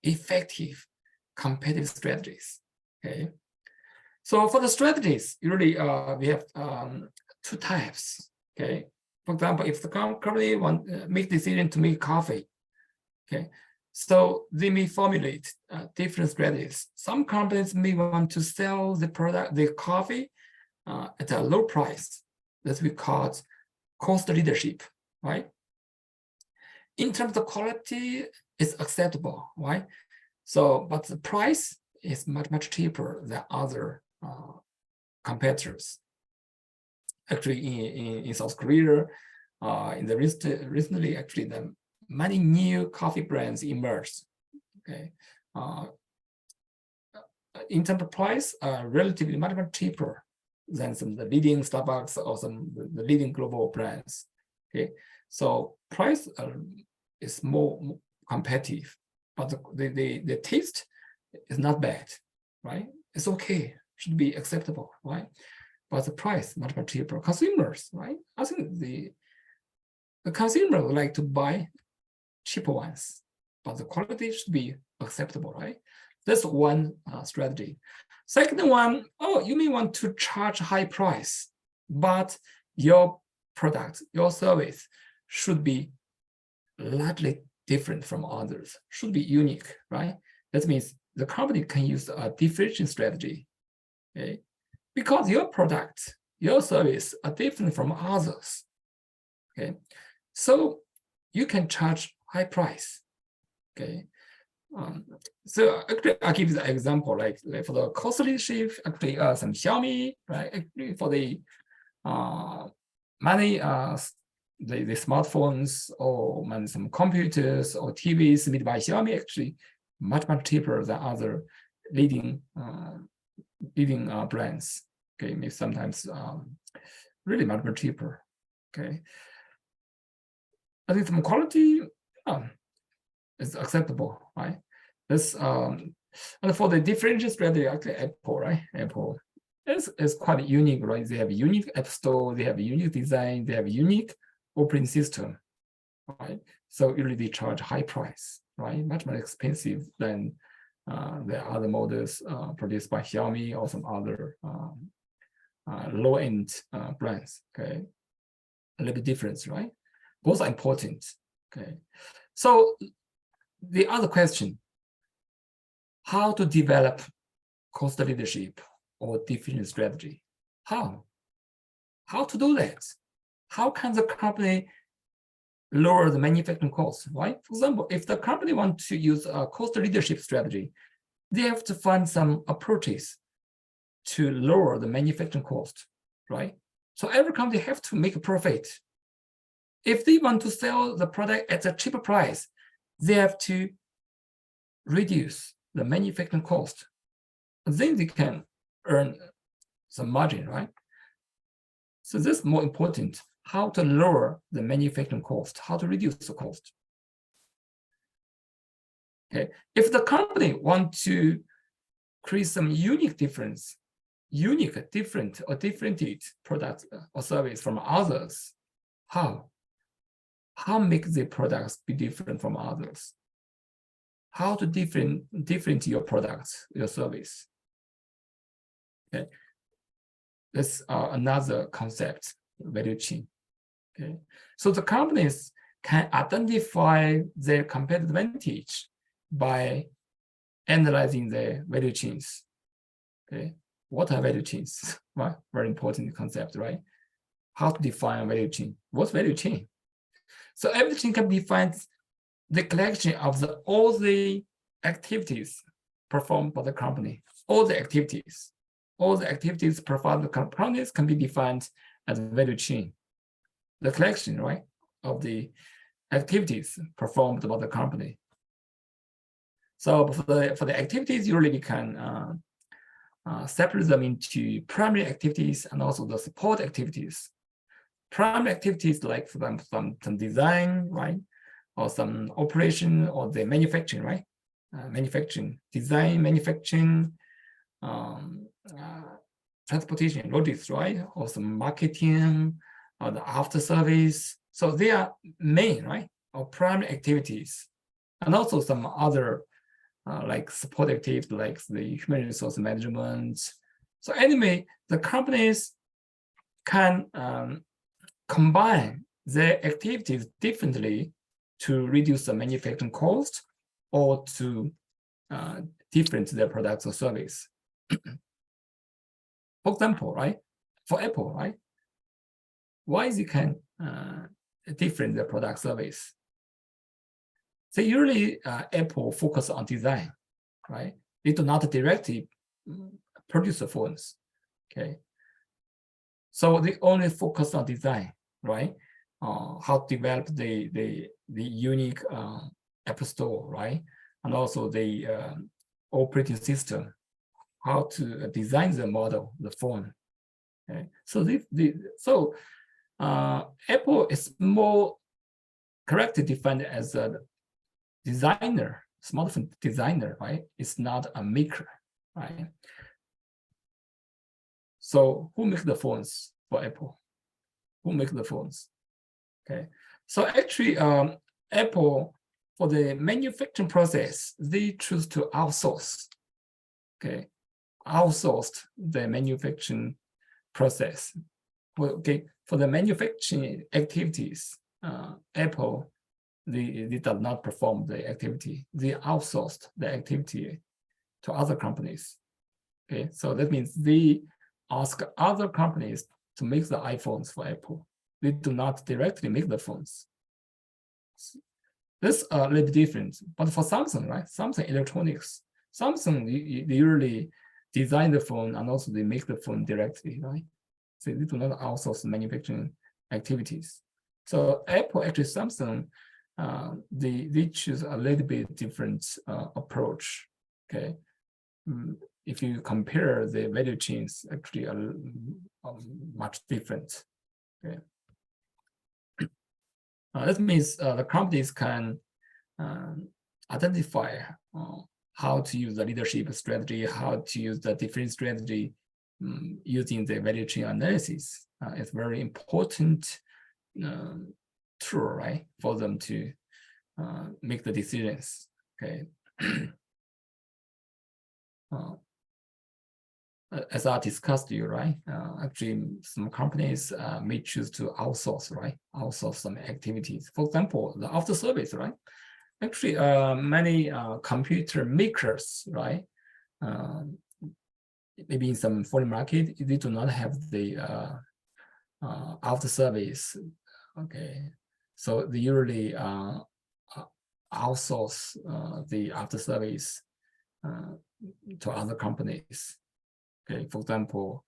effective competitive strategies. Okay. So for the strategies, usually we have two types. Okay. For example, if the company make decision to make coffee, okay, so they may formulate different strategies. Some companies may want to sell the product, the coffee, at a low price. That we call cost leadership, right? In terms of quality, it's acceptable, right? So, but the price is much cheaper than other competitors. Actually, in South Korea, in the recently, actually, the many new coffee brands emerged. Okay, in terms of price, relatively much cheaper than some of the leading Starbucks or some the leading global brands. Okay, so price is more competitive, but the taste is not bad, right? It's okay, should be acceptable, right? But the price much cheaper. Consumers, right? I think the consumer would like to buy cheaper ones, but the quality should be acceptable, right? That's one strategy. Second one, oh, you may want to charge high price, but your product, your service should be largely different from others, should be unique, right? That means the company can use a differentiation strategy, okay? Because your product, your service are different from others, okay? So you can charge high price, okay? So actually, I'll give you the example, like for the cost leadership, actually some Xiaomi, right? Actually for the many the smartphones or some computers or TVs made by Xiaomi, actually much cheaper than other leading brands. Okay, maybe sometimes really much cheaper. Okay, I think some quality is acceptable, right? This and for the differential strategy, actually Apple, right? Apple is quite unique, right? They have a unique app store, they have a unique design, they have a unique operating system, right? So usually they charge high price, right? Much more expensive than the other models produced by Xiaomi or some other low-end brands. Okay, a little bit different, right? Both are important. Okay, so the other question: how to develop cost leadership or different strategy? How to do that? How can the company lower the manufacturing costs, right? For example, if the company wants to use a cost leadership strategy, they have to find some approaches to lower the manufacturing cost, right? So every company have to make a profit. If they want to sell the product at a cheaper price, they have to reduce the manufacturing cost. Then they can earn some margin, right? So this is more important, how to lower the manufacturing cost, how to reduce the cost. Okay, if the company wants to create some different or differentiated product or service from others, how make the products be different from others? How to different your products, your service? Okay, that's another concept, value chain. Okay, so the companies can identify their competitive advantage by analyzing their value chains. Okay, what are value chains? Well, very important concept, right? How to define a value chain? What's value chain? So everything can be defined the collection of all the activities performed by the company. All the activities performed by the companies can be defined as value chain. The collection, right, of the activities performed by the company. So for the activities, usually we can separate them into primary activities and also the support activities. Primary activities like for them some design, right, or some operation or the manufacturing, right, manufacturing, design, manufacturing, transportation, logistics, right, or some marketing, or the after service. So they are main, right, or primary activities, and also some other like support activities like the human resource management. So anyway, the companies can combine their activities differently to reduce the manufacturing cost or to different their products or service. For example, right, for Apple, right, why is it can different their product service? So usually Apple focus on design, right? They do not directly produce the phones, okay? So they only focus on design, right? How to develop the unique App Store, right? And also the operating system, how to design the model, the phone. Okay? So Apple is more correctly defined as a designer, smartphone designer, right? It's not a maker, right? So who makes the phones for Apple? Who makes the phones? Okay, so actually, Apple for the manufacturing process, they choose to outsource. Okay, outsourced the manufacturing process. Well, okay, for the manufacturing activities, Apple they did not perform the activity. They outsourced the activity to other companies. Okay, so that means they ask other companies to make the iPhones for Apple. They do not directly make the phones. This is a little bit different. But for Samsung, right? Samsung Electronics, Samsung they usually design the phone and also they make the phone directly, right? So they do not outsource manufacturing activities. So Apple, actually Samsung, they choose a little bit different approach. Okay, if you compare the value chains, actually are much different. Okay, that means the companies can identify how to use the leadership strategy, how to use the different strategy using the value chain analysis. It's very important tool, right, for them to make the decisions. Okay. As I discussed you, right? Actually, some companies may choose to outsource, right? Outsource some activities. For example, the after service, right? Actually, many computer makers, right? Maybe in some foreign market, they do not have the after service. Okay, so they usually outsource the after service to other companies. Okay, for example,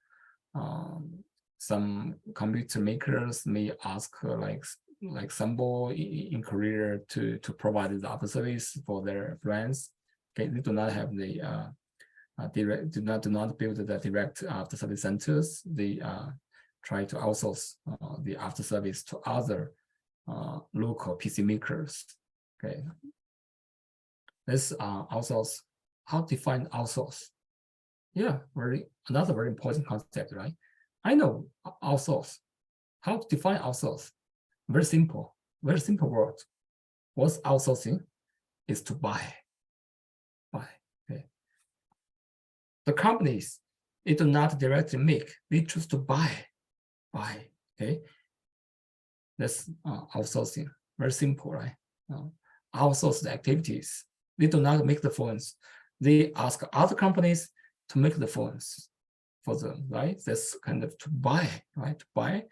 some computer makers may ask like Sambo in Korea to provide the after service for their brands. Okay, they do not have the do not build the direct after service centers. They try to outsource the after service to other local PC makers. Okay, this outsource. How to define outsource? Yeah, another very important concept, right? I know outsource. How to define outsource? Very simple word. What's outsourcing? Is to buy. Okay. The companies, they do not directly make, they choose to buy. Okay. That's outsourcing. Very simple, right? Outsource the activities. They do not make the phones. They ask other companies to make the phones for them, right? That's kind of to buy, right? To buy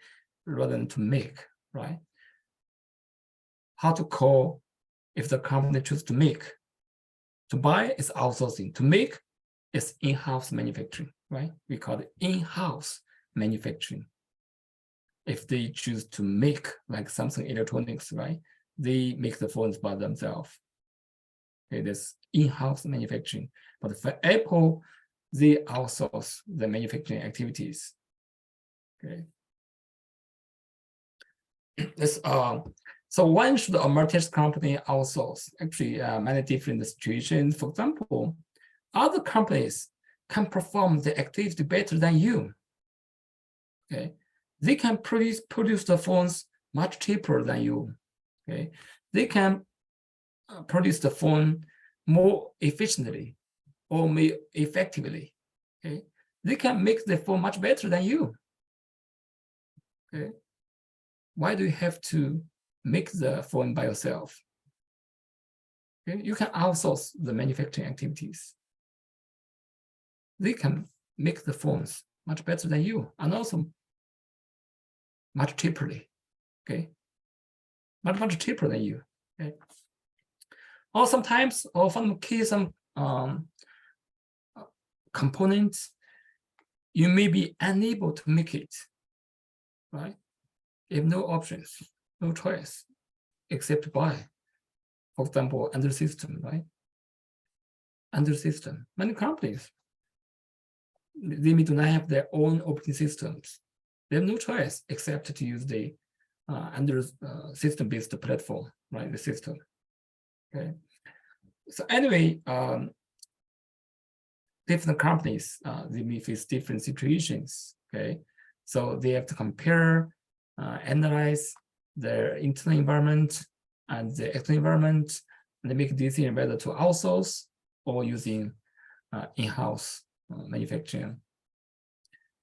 rather than to make, right? How to call if the company chooses to make? To buy is outsourcing. To make is in-house manufacturing, right? We call it in-house manufacturing. If they choose to make, like Samsung Electronics, right? They make the phones by themselves. Okay, that's in-house manufacturing. But for Apple, they outsource the manufacturing activities. Okay. This, so when should a multinational company outsource? Actually, many different situations. For example, other companies can perform the activity better than you. Okay, they can produce the phones much cheaper than you. Okay, they can produce the phone more efficiently or more effectively. Okay, they can make the phone much better than you. Okay, why do you have to make the phone by yourself? Okay, you can outsource the manufacturing activities. They can make the phones much better than you and also much cheaperly. Okay, much cheaper than you. Okay. Or sometimes, or some components, you may be unable to make it, right? You have no options, no choice, except to buy. For example, under system, right? Under system, many companies, they may do not have their own operating systems. They have no choice except to use the under system-based platform, right? The system. Okay. So anyway, different companies, they may face different situations. Okay. So they have to compare, analyze their internal environment and the external environment, and they make a decision whether to outsource or using in-house manufacturing.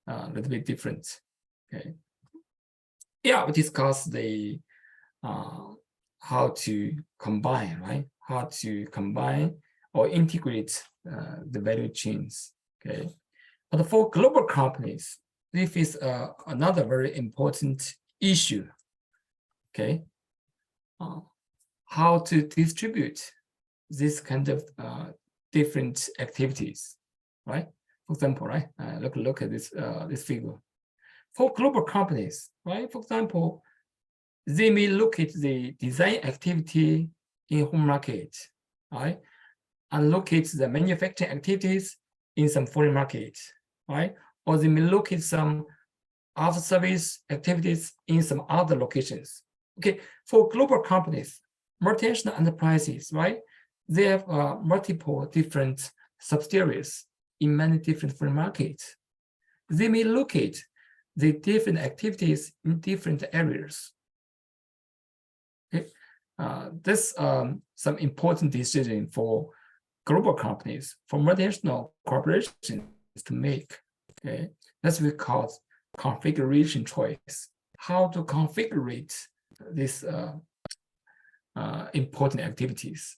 A little bit different. Okay. Yeah, we discussed the how to combine, right? How to combine or integrate the value chains. Okay. But for global companies, they face another very important issue. Okay. How to distribute this kind of different activities, right? For example, right? Look at this this figure. For global companies, right? For example, they may look at the design activity in home market, right? And look at the manufacturing activities in some foreign market, right? Or they may look at some after service activities in some other locations. Okay, for global companies, multinational enterprises, right? They have multiple different subsidiaries in many different foreign markets. They may look at the different activities in different areas. Okay, this some important decision for global companies, for multinational corporations to make. Okay, that's what we call configuration choice. How to configure these important activities.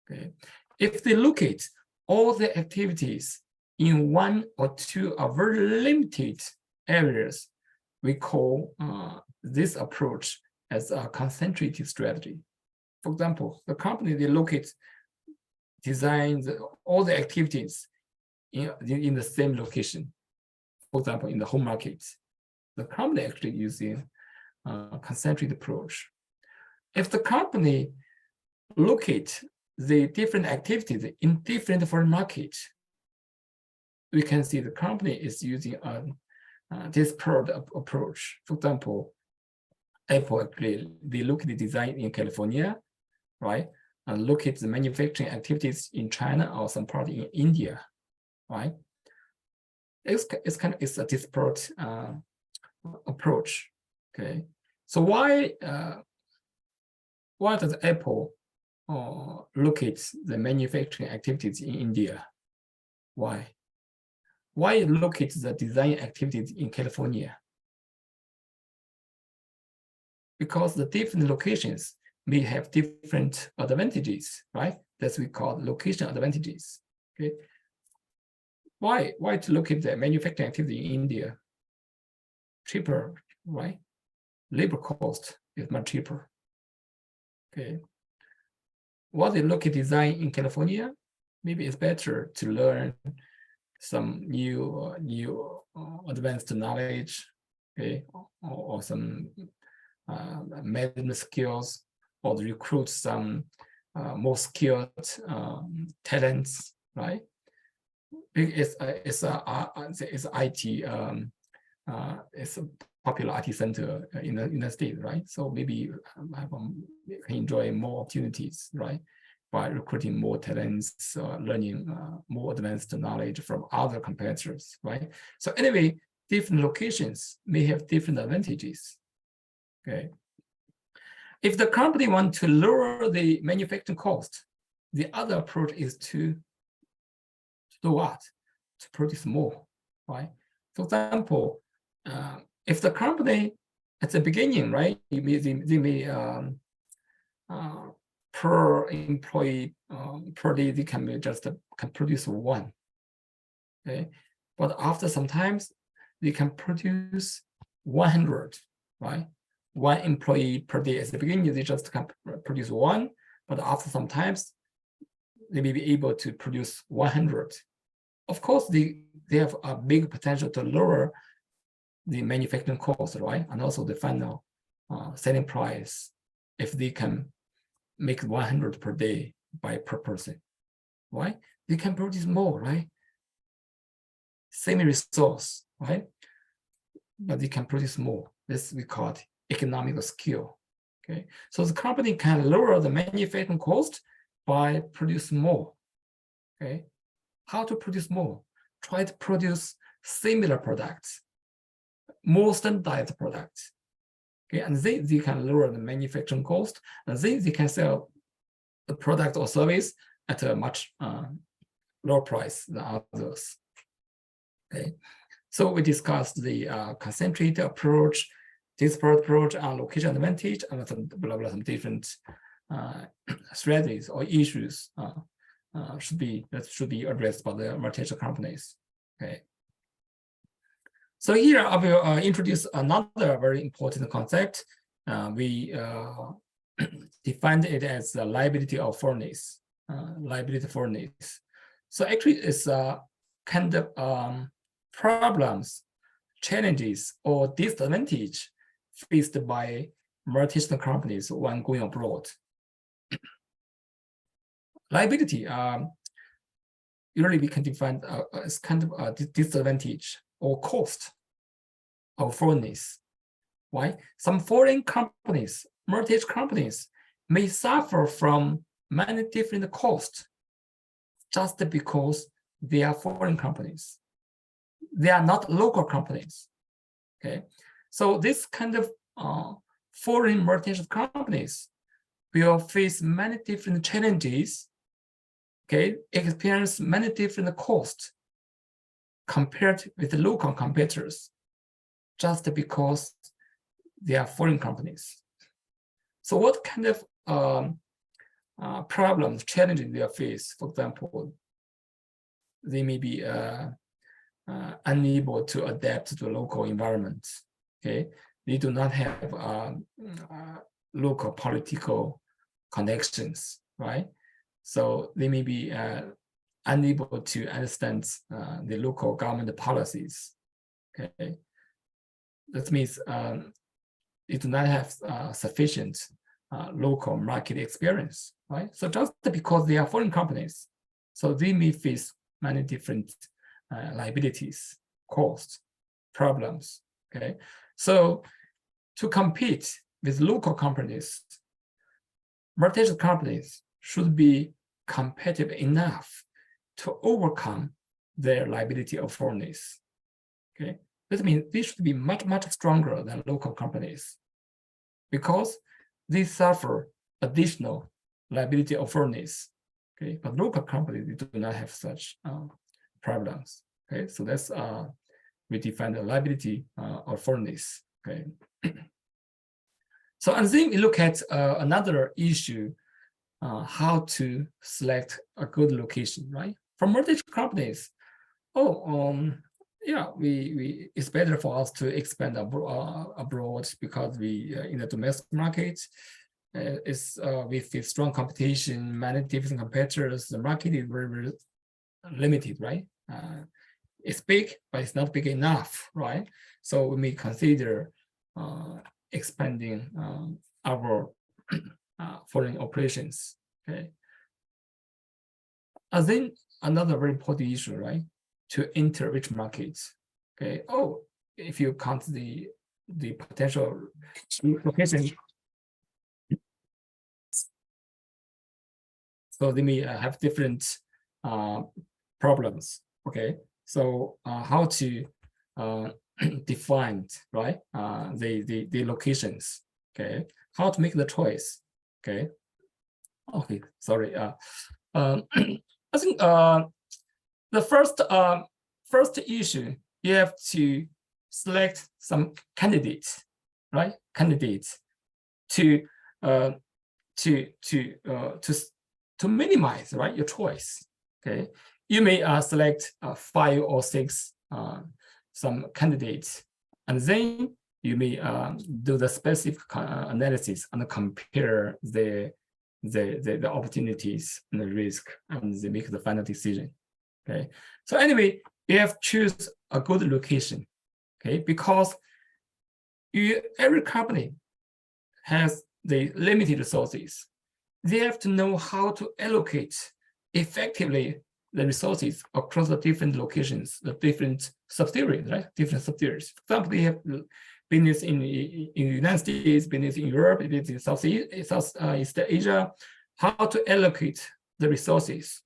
Okay, if they look at all the activities in one or two are very limited areas, we call this approach as a concentrated strategy. For example, the company, they look at design all the activities in the same location. For example, in the home market, the company actually using a concentrated approach. If the company look at the different activities in different foreign markets, we can see the company is using a disparate approach. For example, Apple, they look at the design in California, right? And look at the manufacturing activities in China or some part in India, right? It's a disparate approach. Okay, so why does Apple look at the manufacturing activities in India? Why? Why look at the design activities in California? Because the different locations may have different advantages, right? That's we call location advantages. Okay. Why to look at the manufacturing activity in India? Cheaper, right? Labor cost is much cheaper. Okay. While they look at design in California, maybe it's better to learn some new advanced knowledge, okay, or some management skills, or to recruit some more skilled talents, right? It's IT. It's a popular IT center in the state, right? So maybe can enjoy more opportunities, right? By recruiting more talents, learning more advanced knowledge from other competitors, right? So anyway, different locations may have different advantages. Okay. If the company wants to lower the manufacturing cost, the other approach is to do what? To produce more, right? For example, if the company at the beginning, right, they may per employee per day they can produce one, okay, but after sometimes they can produce 100, right? One employee per day. At the beginning they just can produce one, but after sometimes they may be able to produce 100. Of course, they have a big potential to lower the manufacturing cost, right? And also the final selling price if they can make 100 per day per person, right? They can produce more, right? Same resource, right? But they can produce more. This we call it economic skill. Okay, so the company can lower the manufacturing cost by producing more. Okay, how to produce more? Try to produce similar products, more standardized products. Okay, and they can lower the manufacturing cost, and they can sell the product or service at a much lower price than others. Okay, so we discussed the concentrated approach, disparate approach, and location advantage, and some different strategies or issues should be addressed by the multinational companies. Okay. So here I will introduce another very important concept. We defined it as the liability of foreignness. Liability foreignness. So actually, it's a kind of problems, challenges, or disadvantage faced by multinational companies when going abroad. Liability, usually we can define as kind of a disadvantage or cost of foreignness. Why? Some foreign companies, multinational companies, may suffer from many different costs just because they are foreign companies. They are not local companies. Okay, so this kind of foreign multinational companies will face many different challenges. Okay, experience many different costs compared with the local competitors, just because they are foreign companies. So what kind of problems, challenges they face? For example, they may be unable to adapt to the local environment. Okay, they do not have local political connections, right? So they may be unable to understand the local government policies. Okay, that means they do not have sufficient local market experience, right? So just because they are foreign companies, so they may face many different liabilities, costs problems. Okay, so to compete with local companies, multinational companies should be competitive enough to overcome their liability of foreignness. Okay, this means they should be much, much stronger than local companies because they suffer additional liability of foreignness. Okay, but local companies do not have such problems. Okay, so that's we define the liability of foreignness. Okay, so and then we look at another issue, how to select a good location, right? For multinational companies, yeah, it's better for us to expand abroad because we in the domestic market is with strong competition, many different competitors. The market is very, very limited, right? It's big, but it's not big enough, right? So we may consider expanding our foreign operations. Okay. And then another very important issue, right? To enter which markets. Okay. Oh, if you count the potential location, so they may have different problems. Okay. So how to define, right? The locations. Okay. How to make the choice. Okay. Okay. Sorry. I think the first issue, you have to select some candidates, right? Candidates to minimize, right, your choice. Okay, you may select 5 or 6 some candidates, and then you may do the specific analysis and compare the opportunities and the risk, and they make the final decision. Okay, so anyway, you have to choose a good location. Okay, because every company has the limited resources. They have to know how to allocate effectively the resources across the different locations, the different subsidiaries, right? Different subsidiaries. For example, they have business in the United States, business in Europe, business in Southeast Asia. How to allocate the resources,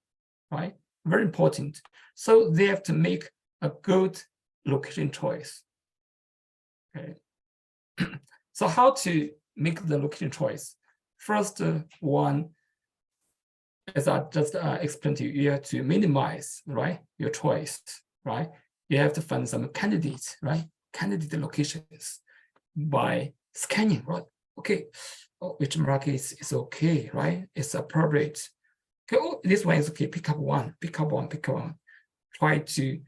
right? Very important. So they have to make a good location choice. Okay. So how to make the location choice? First one, as I just explained to you, you have to minimize, right, your choice, right? You have to find some candidates, right? Candidate locations by scanning, right? Okay, which market is okay, right? It's appropriate. Okay, oh, this one is okay. Pick up one. Try to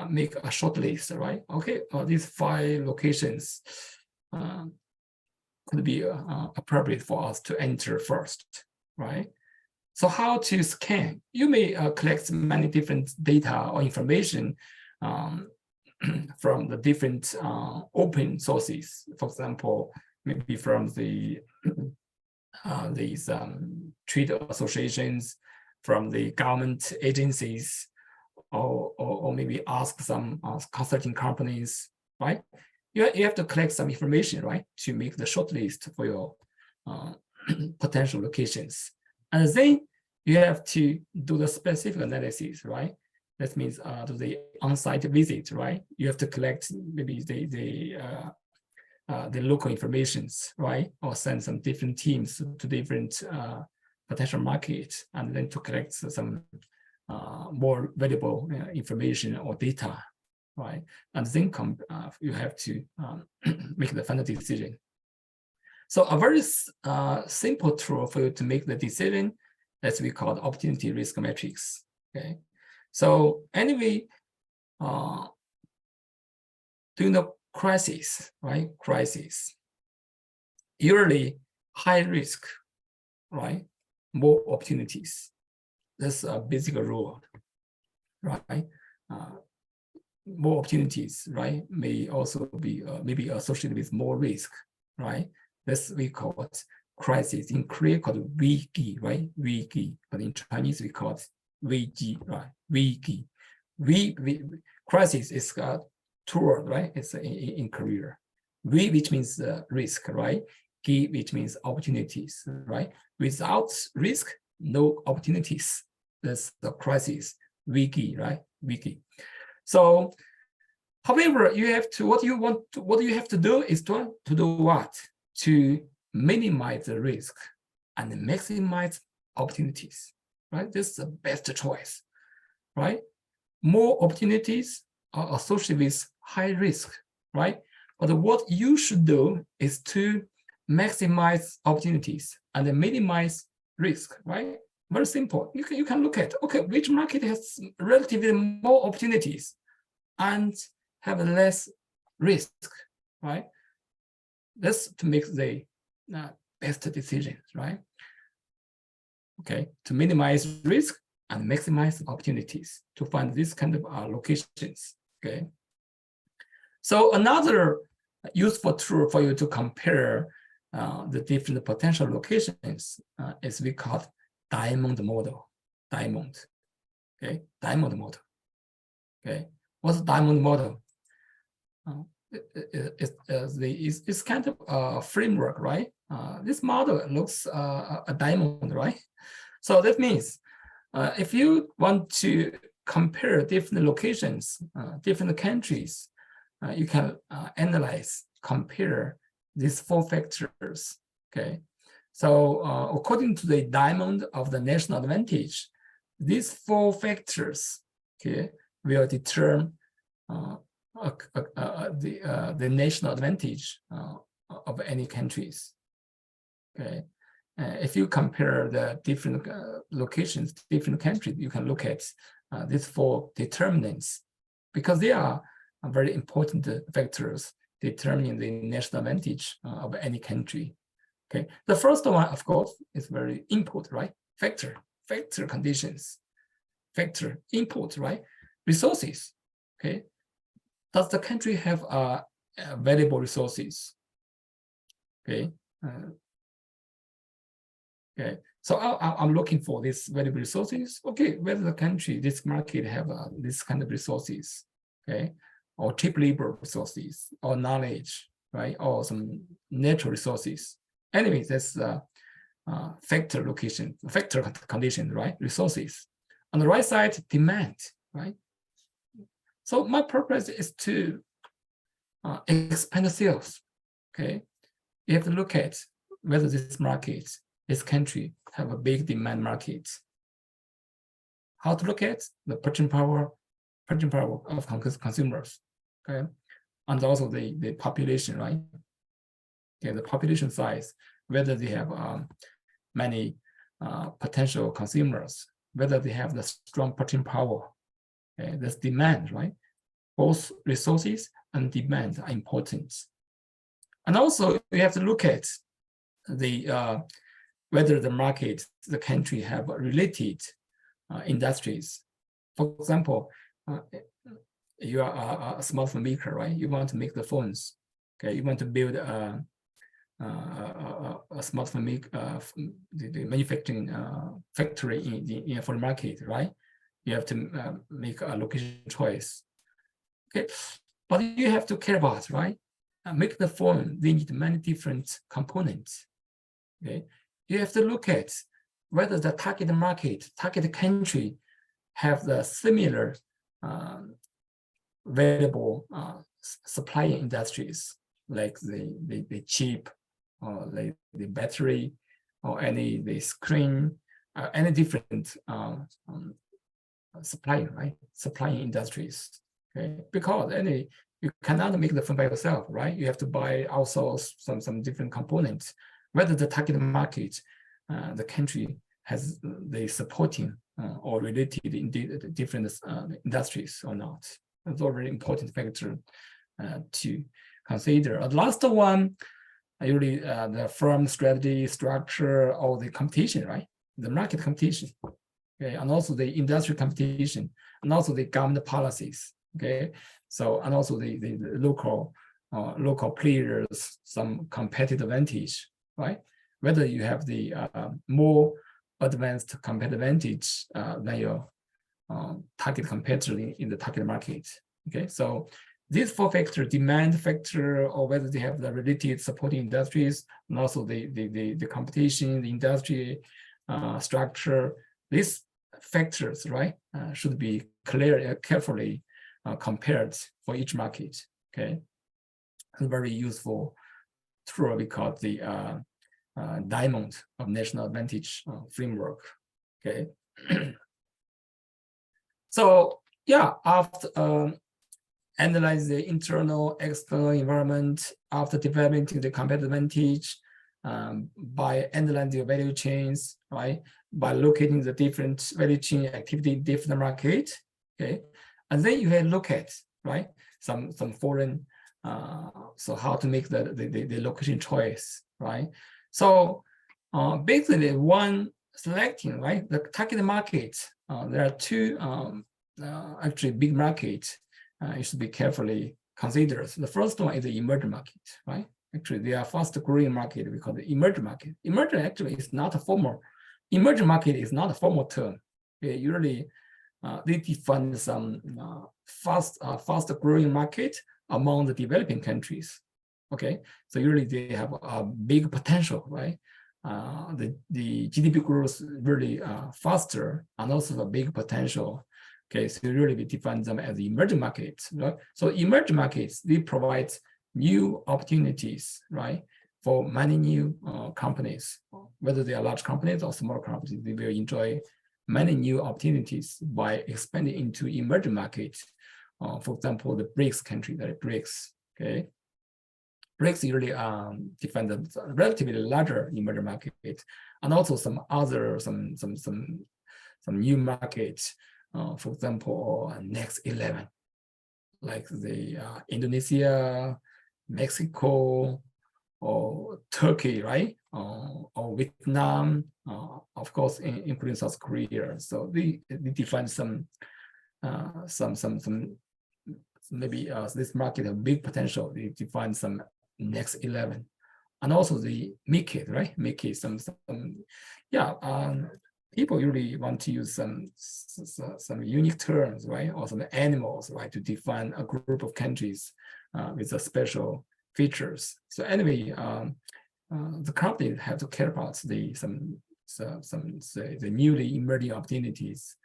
make a short list, right? Okay, these 5 locations could be appropriate for us to enter first, right? So how to scan? You may collect many different data or information from the different open sources. For example, maybe from the these trade associations, from the government agencies, or maybe ask some consulting companies, right? You have to collect some information, right, to make the short list for your potential locations. And then you have to do the specific analysis, right? That means do the on-site visit, right? You have to collect maybe the local informations, right? Or send some different teams to different potential markets, and then to collect some more valuable information or data, right? And then you have to make the final decision. So a very simple tool for you to make the decision, that's we call opportunity risk matrix. Okay, so anyway, during the crisis, right? Crisis, usually high risk, right? More opportunities. That's a basic rule, right? More opportunities, right, may also be maybe associated with more risk, right? That's we call it crisis. In Korea, called 위기, right? 위기, but in Chinese we call it 위기, right? 위기. Crisis is two words, right? It's in career. R, which means risk, right? G, which means opportunities, right? Without risk, no opportunities. That's the crisis. Wiki, right? Wiki. So, however, you have to what you have to do is to do what? To minimize the risk and maximize opportunities, right? This is the best choice, right? More opportunities are associated with high risk, right? But what you should do is to maximize opportunities and minimize risk, right? Very simple. You can look at, okay, which market has relatively more opportunities and have less risk, right? That's to make the best decisions, right? Okay, to minimize risk and maximize opportunities to find this kind of locations, okay? So another useful tool for you to compare the different potential locations is we call diamond model. Diamond, okay? Diamond model, okay? What's diamond model? It's kind of a framework, right? This model looks a diamond, right? So that means if you want to compare different locations, different countries, you can analyze, compare these four factors, okay? So according to the diamond of the national advantage, these four factors, okay, will determine the national advantage of any countries, okay? If you compare the different locations, different countries, you can look at these four determinants because they are very important factors determining the national advantage of any country. Okay, the first one, of course, is very input, right? Factor conditions, factor input, right? Resources. Okay, does the country have valuable resources? Okay. Okay, so I'm looking for these valuable resources. Okay, whether the country, this market have this kind of resources, okay, or cheap labor resources, or knowledge, right, or some natural resources. Anyway, that's factor condition, right? Resources. On the right side, demand, right? So my purpose is to expand the sales. Okay, you have to look at whether this market, this country have a big demand market. How to look at the purchasing power of consumers, okay, and also the population, right? Okay, the population size, whether they have many potential consumers, whether they have the strong purchasing power. Okay, that's demand, right? Both resources and demand are important. And also, we have to look at the whether the market, the country have related industries. For example, you are a smartphone maker, right? You want to make the phones. Okay, you want to build a smartphone the manufacturing factory for the market, right? You have to make a location choice. Okay, but you have to care about, right? Make the phone, they need many different components. Okay, you have to look at whether the target market, target country have the similar available supplying industries, like the chip, or like the battery, or the screen, any different supplying, right? Supplying industries. Okay, because you cannot make the phone by yourself, right? You have to buy, outsource some different components. Whether the target market, the country has the supporting or related in different industries or not. That's a very important factor to consider. The last one, usually the firm strategy, structure, or the competition, right? The market competition, okay, and also the industry competition, and also the government policies, okay. So, and also the local players, some competitive advantage, right? Whether you have the more advanced competitive advantage than your target competitor in the target market. Okay, so these four factors, demand factor, or whether they have the related supporting industries, and also the competition, the industry structure, these factors, right, should be carefully compared for each market. Okay, a very useful tool we call the Diamond of National Advantage framework. Okay, so yeah, after analyze the internal, external environment, after developing the competitive advantage, by analyzing the value chains, right? By locating the different value chain activity in different market, okay? And then you can look at, right, some foreign, so how to make the location choice, right? So basically one selecting, right, the target market, there are two actually big markets you should be carefully considered. The first one is the emerging market, right? Actually, they are fast growing market. We call it emerging market. Emerging actually is not a formal. Emerging market is not a formal term. Usually, they define some fast growing market among the developing countries. Okay, so usually they have a big potential, right? The GDP growth really faster, and also a big potential. Okay, so really we define them as emerging markets, right? So emerging markets, they provide new opportunities, right, for many new companies, whether they are large companies or small companies, they will enjoy many new opportunities by expanding into emerging markets. For example, the BRICS country, the BRICS, okay? BRICS usually define the relatively larger emerging market, and also some other, some new markets. For example, Next 11, like the Indonesia, Mexico, or Turkey, right? Or Vietnam, of course, including South Korea. So they define some maybe this market have big potential. They define some Next 11, and also the MICID, right? MICID, some yeah. People usually want to use some unique terms, right, or some animals, right, to define a group of countries with a special features. So anyway, the company have to care about the newly emerging opportunities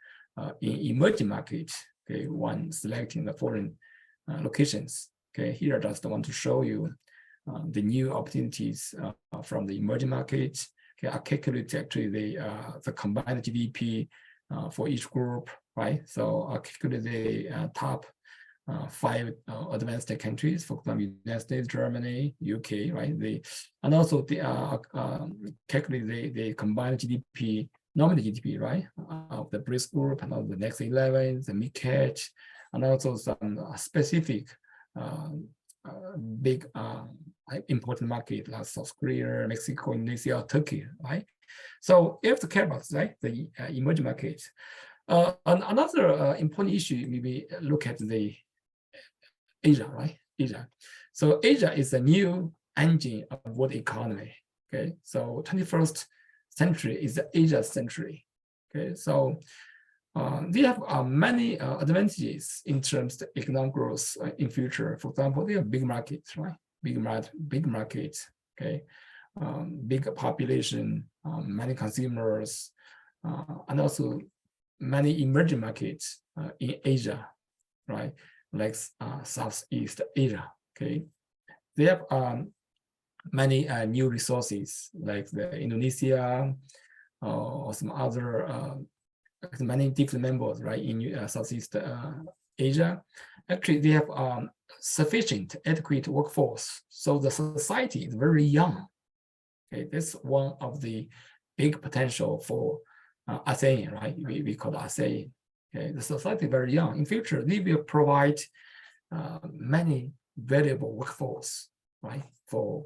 in emerging markets. Okay, when selecting the foreign locations. Okay, here I just want to show you the new opportunities from the emerging markets. Okay, I calculate actually the combined GDP for each group, right? So I calculate the top 5 advanced countries, for example, United States, Germany, UK, right? And also the calculate the combined GDP, nominal GDP, right, of the BRICS group, and also the Next 11, the MICID, and also some specific big important market like South Korea, Mexico, Indonesia, Turkey, right? So you have to care about, right, the emerging markets. And another important issue, maybe look at the Asia, right? Asia. So Asia is a new engine of world economy. Okay, so 21st century is the Asia century. Okay, so they have many advantages in terms of economic growth in future. For example, they have big markets, right? Big markets. Okay, big population, many consumers, and also many emerging markets in Asia, right? Like Southeast Asia. Okay, they have many new resources like the Indonesia or some other many different members, right, in Southeast Asia. Actually, they have sufficient, adequate workforce. So the society is very young. Okay, that's one of the big potential for ASEAN, right? We call it ASEAN. Okay, the society is very young. In future, they will provide many valuable workforce, right, for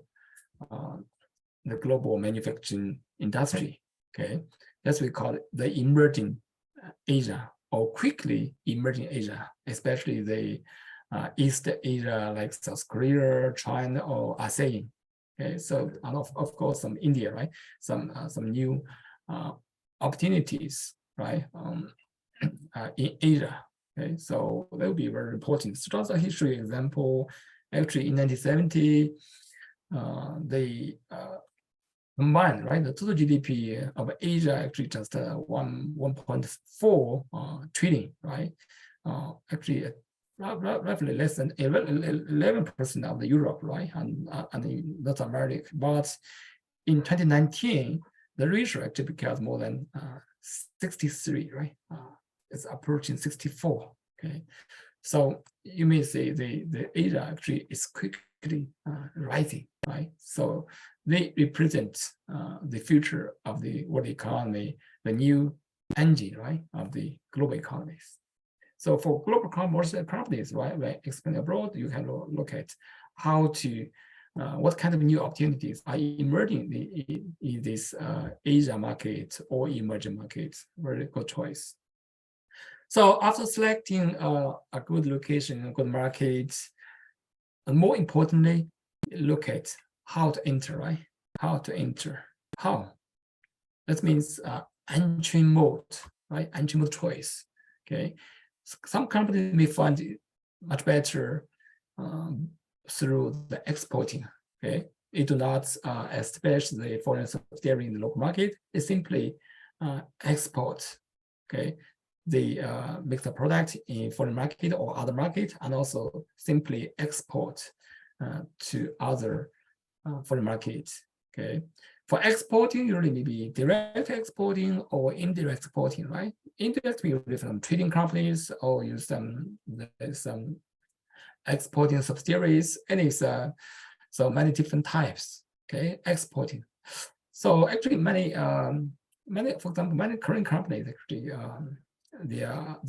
the global manufacturing industry. Okay, that's what we call it the emerging Asia, or quickly emerging Asia, especially the East Asia like South Korea, China, or ASEAN. Okay, so and of course some India, right? Some new opportunities, right? In Asia. Okay, so that will be very important. So just a history example, actually in 1970, they combined, right? The total GDP of Asia actually just 1.4 trillion, right? Actually, roughly less than 11% of the Europe, right? And North America. But in 2019, the ratio actually becomes more than 63, right? It's approaching 64. Okay, so you may say the Asia actually is quickly rising, right? So they represent the future of the world economy, the new engine, right, of the global economies. So for global commercial companies, right, when expanding abroad, you can look at how to what kind of new opportunities are emerging in this Asia market or emerging markets. Very good choice. So after selecting a good location, a good market, and more importantly, look at how to enter, right? How to enter. How? That means entry mode, right? Entry mode choice. Okay. Some companies may find it much better through the exporting. Okay. It do not establish the foreign subsidiary in the local market. It simply export. Okay. They make the product in foreign market or other market, and also simply export to other foreign markets. Okay, for exporting, usually maybe direct exporting or indirect exporting, right? Indirect we use from trading companies or use some exporting subsidiaries, and it's so many different types. Okay, exporting. So actually, many for example, many Korean companies actually they are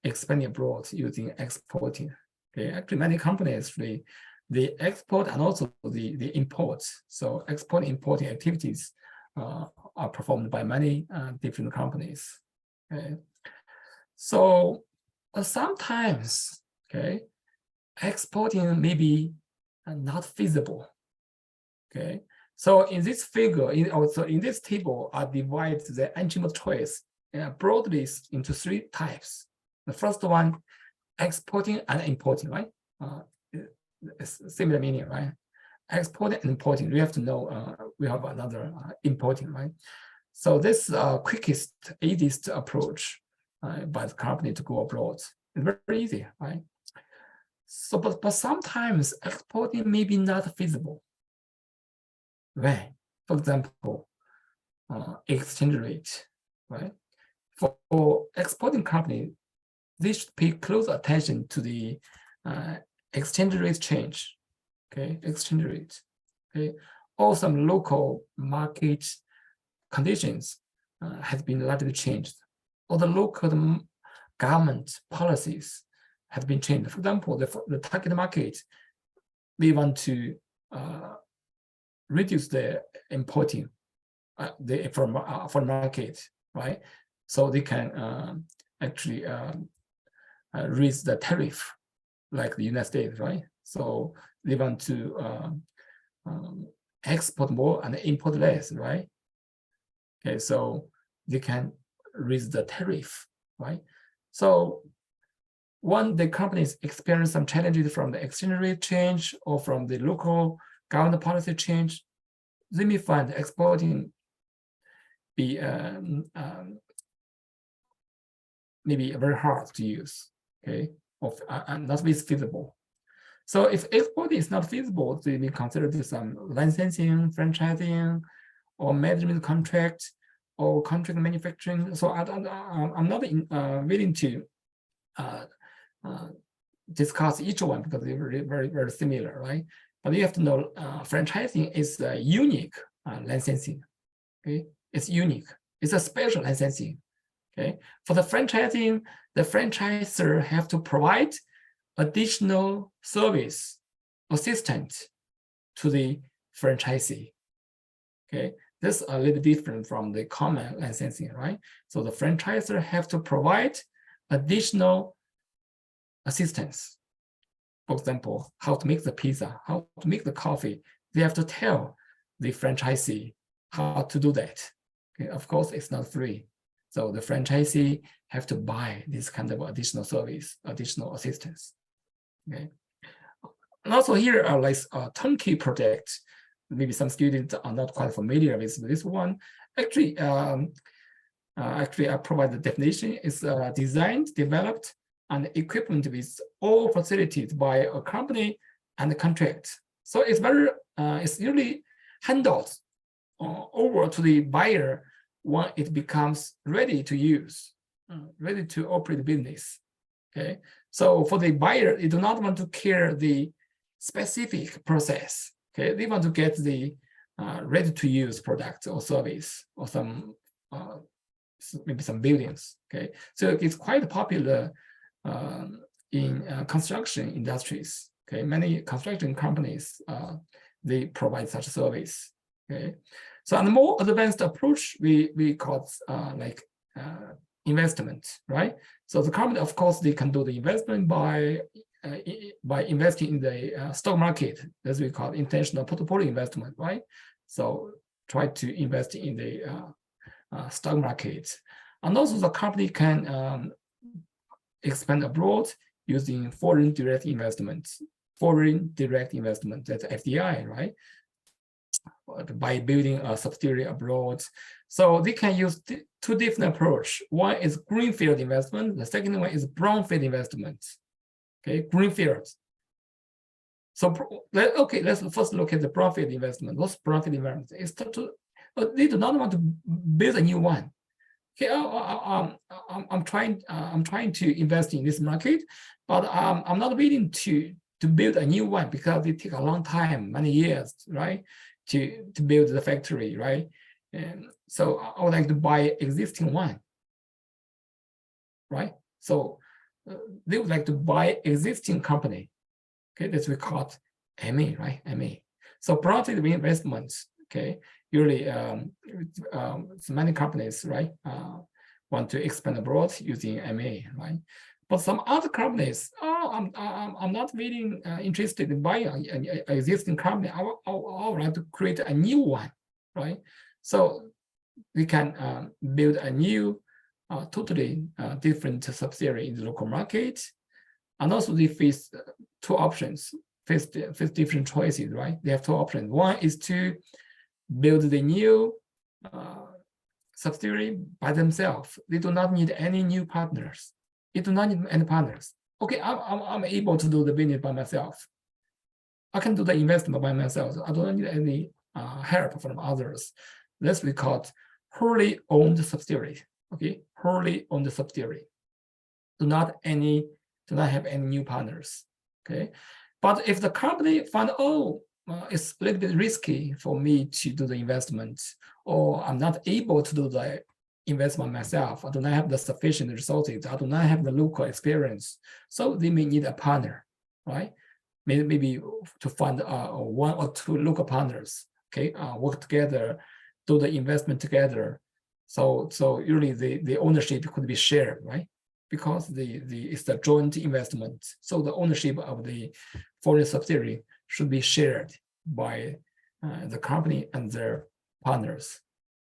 expanding abroad using exporting. Okay, actually many companies they export and also the import. So export importing activities are performed by many different companies. Okay, so sometimes okay, exporting may be not feasible. Okay, so in this figure, in this table, I divide the entry mode choice broadly into three types. The first one, exporting and importing, right? Similar meaning, right? Exporting and importing, we have to know we have another importing, right? So this quickest, easiest approach by the company to go abroad. It's very easy, right? So, but sometimes exporting may be not feasible. When, for example, exchange rate, right? For exporting company, they should pay close attention to the exchange rate change, okay, exchange rate, okay, or some local market conditions has been largely changed, or the local government policies have been changed. For example, the target market, we want to reduce the importing from market, right? So they can actually raise the tariff, like the United States, right? So they want to export more and import less, right? Okay, so they can raise the tariff, right? So when the companies experience some challenges from the exchange rate change or from the local government policy change, they may find exporting be maybe very hard to use, okay, and not feasible. So if exporting is not feasible, they may consider some licensing, franchising, or management contract, or contract manufacturing. So I'm not willing to discuss each one because they're very, very similar, right? But you have to know franchising is a unique licensing, okay? It's unique. It's a special licensing, okay? For the franchising, the franchisor have to provide additional service assistance to the franchisee, okay? This is a little different from the common licensing, right? So the franchisor have to provide additional assistance. For example, how to make the pizza, how to make the coffee. They have to tell the franchisee how to do that. Okay, of course, it's not free. So the franchisee have to buy this kind of additional service, additional assistance. Okay. And also here are like a turnkey project. Maybe some students are not quite familiar with this one. Actually, I provide the definition. It's designed, developed, and equipment with all facilities by a company and a contract. So it's very, it's usually handled over to the buyer when it becomes ready to use, ready to operate the business. Okay, so for the buyer, they do not want to care the specific process. Okay, they want to get the ready-to-use product or service or some maybe some buildings. Okay, so it's quite popular in construction industries. Okay, many construction companies they provide such service. Okay, so on the more advanced approach, we call like investment, right? So the company, of course, they can do the investment by investing in the stock market, as we call international portfolio investment, right? So try to invest in the stock market, and also the company can expand abroad using foreign direct investment, that's FDI, right? By building a subsidiary abroad. So they can use two different approaches. One is greenfield investment. The second one is brownfield investment. Okay, greenfield. So okay, let's first look at the brownfield investment. What's brownfield investment? It's they do not want to build a new one. Okay, I'm trying to invest in this market, but I'm not willing to build a new one because it takes a long time, many years, right? To build the factory, right? And so I would like to buy existing one, right? So they would like to buy existing company. Okay, that's we call it MA, right? MA. So brownfield investments, okay, usually so many companies, right, want to expand abroad using MA, right? But some other companies, I'm not really interested in buying an existing company. I would like to create a new one, right? So we can build a new, totally different subsidiary in the local market, and also they face two options, face different choices, right? They have two options. One is to build the new subsidiary by themselves. They do not need any new partners. They do not need any partners. Okay, I'm able to do the business by myself. I can do the investment by myself. I don't need any help from others. This we call wholly owned subsidiary. Okay, wholly owned subsidiary. Do not have any new partners. Okay, but if the company find it's a little bit risky for me to do the investment, or I'm not able to do the investment myself, I do not have the sufficient resources, I do not have the local experience, so they may need a partner, right? Maybe to find one or two local partners, okay, work together, do the investment together. So usually the ownership could be shared, right? Because it's a joint investment, so the ownership of the foreign subsidiary should be shared by the company and their partners.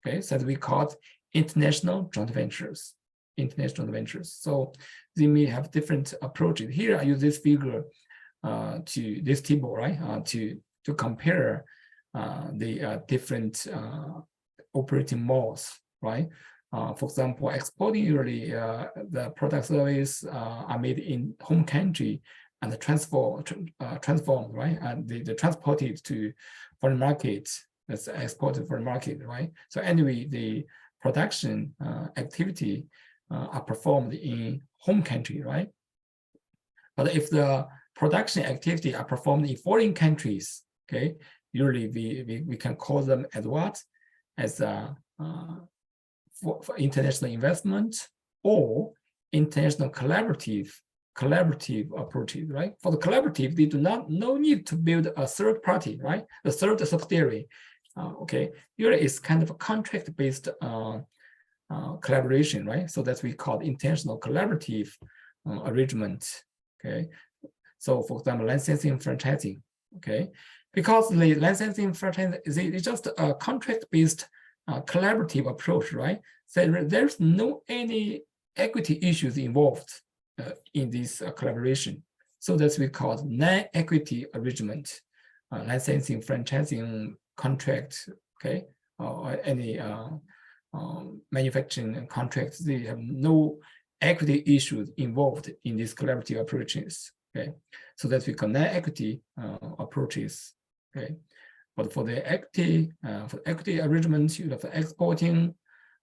Okay, so we call it international joint ventures. International ventures. So they may have different approaches. Here I use this figure to this table, right? To compare the different operating models, right? For example, exporting usually the product service are made in home country and transformed, right? And they transported to foreign market, that's exported for the market, right? So anyway, the production activity are performed in home country, right? But if the production activity are performed in foreign countries, okay, usually we can call them as what? As for international investment or international collaborative approaches, right? For the collaborative, they do no need to build a third party, right? The third subsidiary, okay. Usually it's kind of a contract-based collaboration, right? So that's we call international collaborative arrangement, okay. So for example, licensing and franchising, okay, because the licensing and franchising is just a contract-based collaborative approach, right? So there's no any equity issues involved in this collaboration. So that's we call non-equity arrangement, licensing, franchising contract, okay, or any manufacturing contracts. They have no equity issues involved in these collaborative approaches. Okay, so that's we call non-equity approaches. Okay, but for the equity arrangement, you know, for exporting,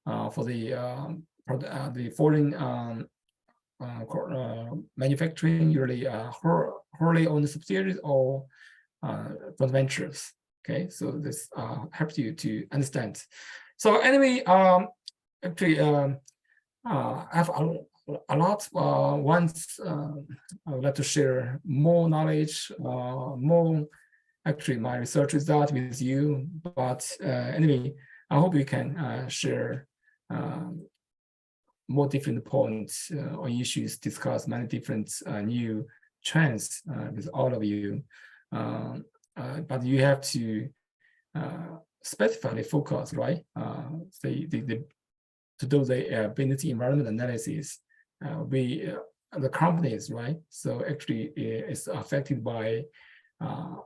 for the foreign manufacturing, usually wholly owned subsidiaries or joint ventures. Okay, so this helps you to understand. So anyway, actually, I have a lot. Once I would like to share more knowledge, more actually my research result with you. But anyway, I hope we can share more different points or issues, discuss many different new trends with all of you. But you have to specifically focus, right? To do the business environment analysis, the companies, right? So actually, it's affected by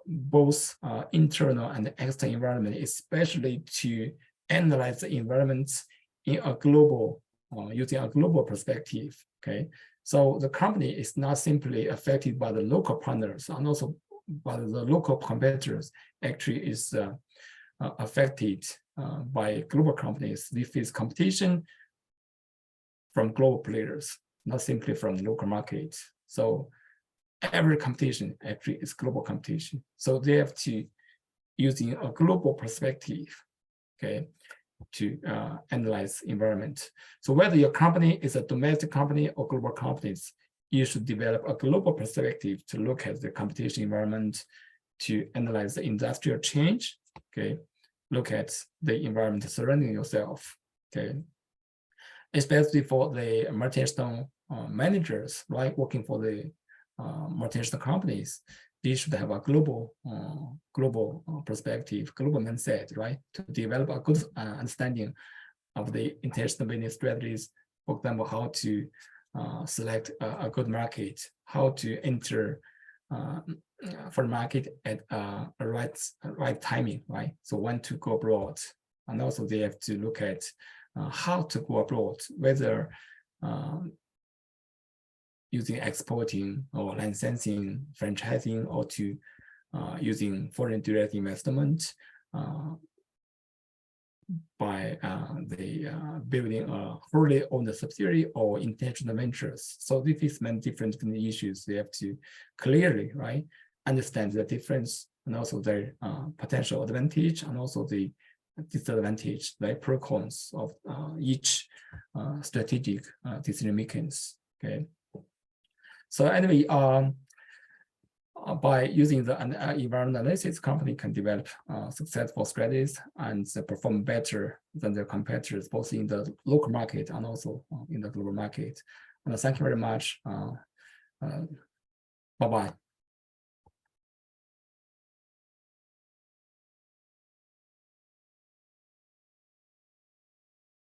both internal and external environment, especially to analyze the environment in a global, using a global perspective. Okay, so the company is not simply affected by the local partners, and also by the local competitors. Actually, is affected by global companies. They face competition from global players, not simply from the local market. So every competition actually is global competition. So they have to using a global perspective, okay, to analyze environment. So whether your company is a domestic company or global companies, you should develop a global perspective to look at the competition environment, to analyze the industrial change, okay, look at the environment surrounding yourself, okay, especially for the multinational managers, right, working for the multinational companies. They should have a global perspective, global mindset, right, to develop a good understanding of the international business strategies. For example, how to select a good market, how to enter for the market at a right timing, right? So when to go abroad, and also they have to look at how to go abroad, whether using exporting or licensing, franchising, or to using foreign direct investment by the building a wholly owned subsidiary or intentional ventures. So this is many different issues. They have to clearly, right, understand the difference and also their potential advantage and also the disadvantage, like pro cons of each strategic decision makings. Okay. So anyway, by using the environmental analysis, company can develop successful strategies and perform better than their competitors, both in the local market and also in the global market. And thank you very much. Bye-bye.